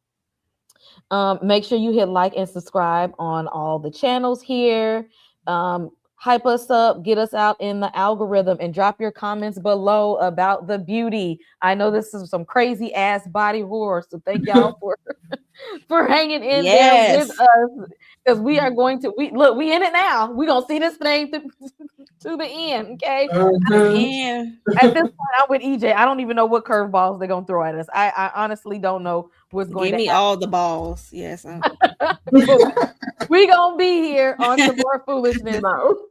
Make sure you hit like and subscribe on all the channels here. Hype us up, get us out in the algorithm, and drop your comments below about the beauty. I know this is some crazy ass body horror, so thank y'all for hanging in there with us, because we are going to we in it now. We're gonna see this thing to the end. Okay. At this point, I'm with EJ. I don't even know what curveballs they're gonna throw at us. I honestly don't know what's going to happen. Give me all the balls. Yes. We gonna be here on Some More Foolishness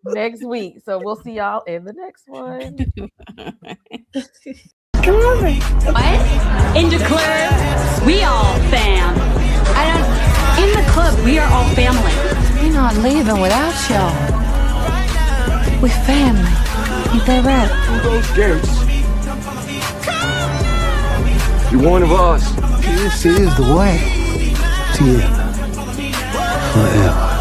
next week. So we'll see y'all in the next one. Come over. What? In the club, we all fam. In the club, we are all family. We're not leaving without y'all. We family. Ain't that right? Through those gates. You're one of us. This is the way to forever.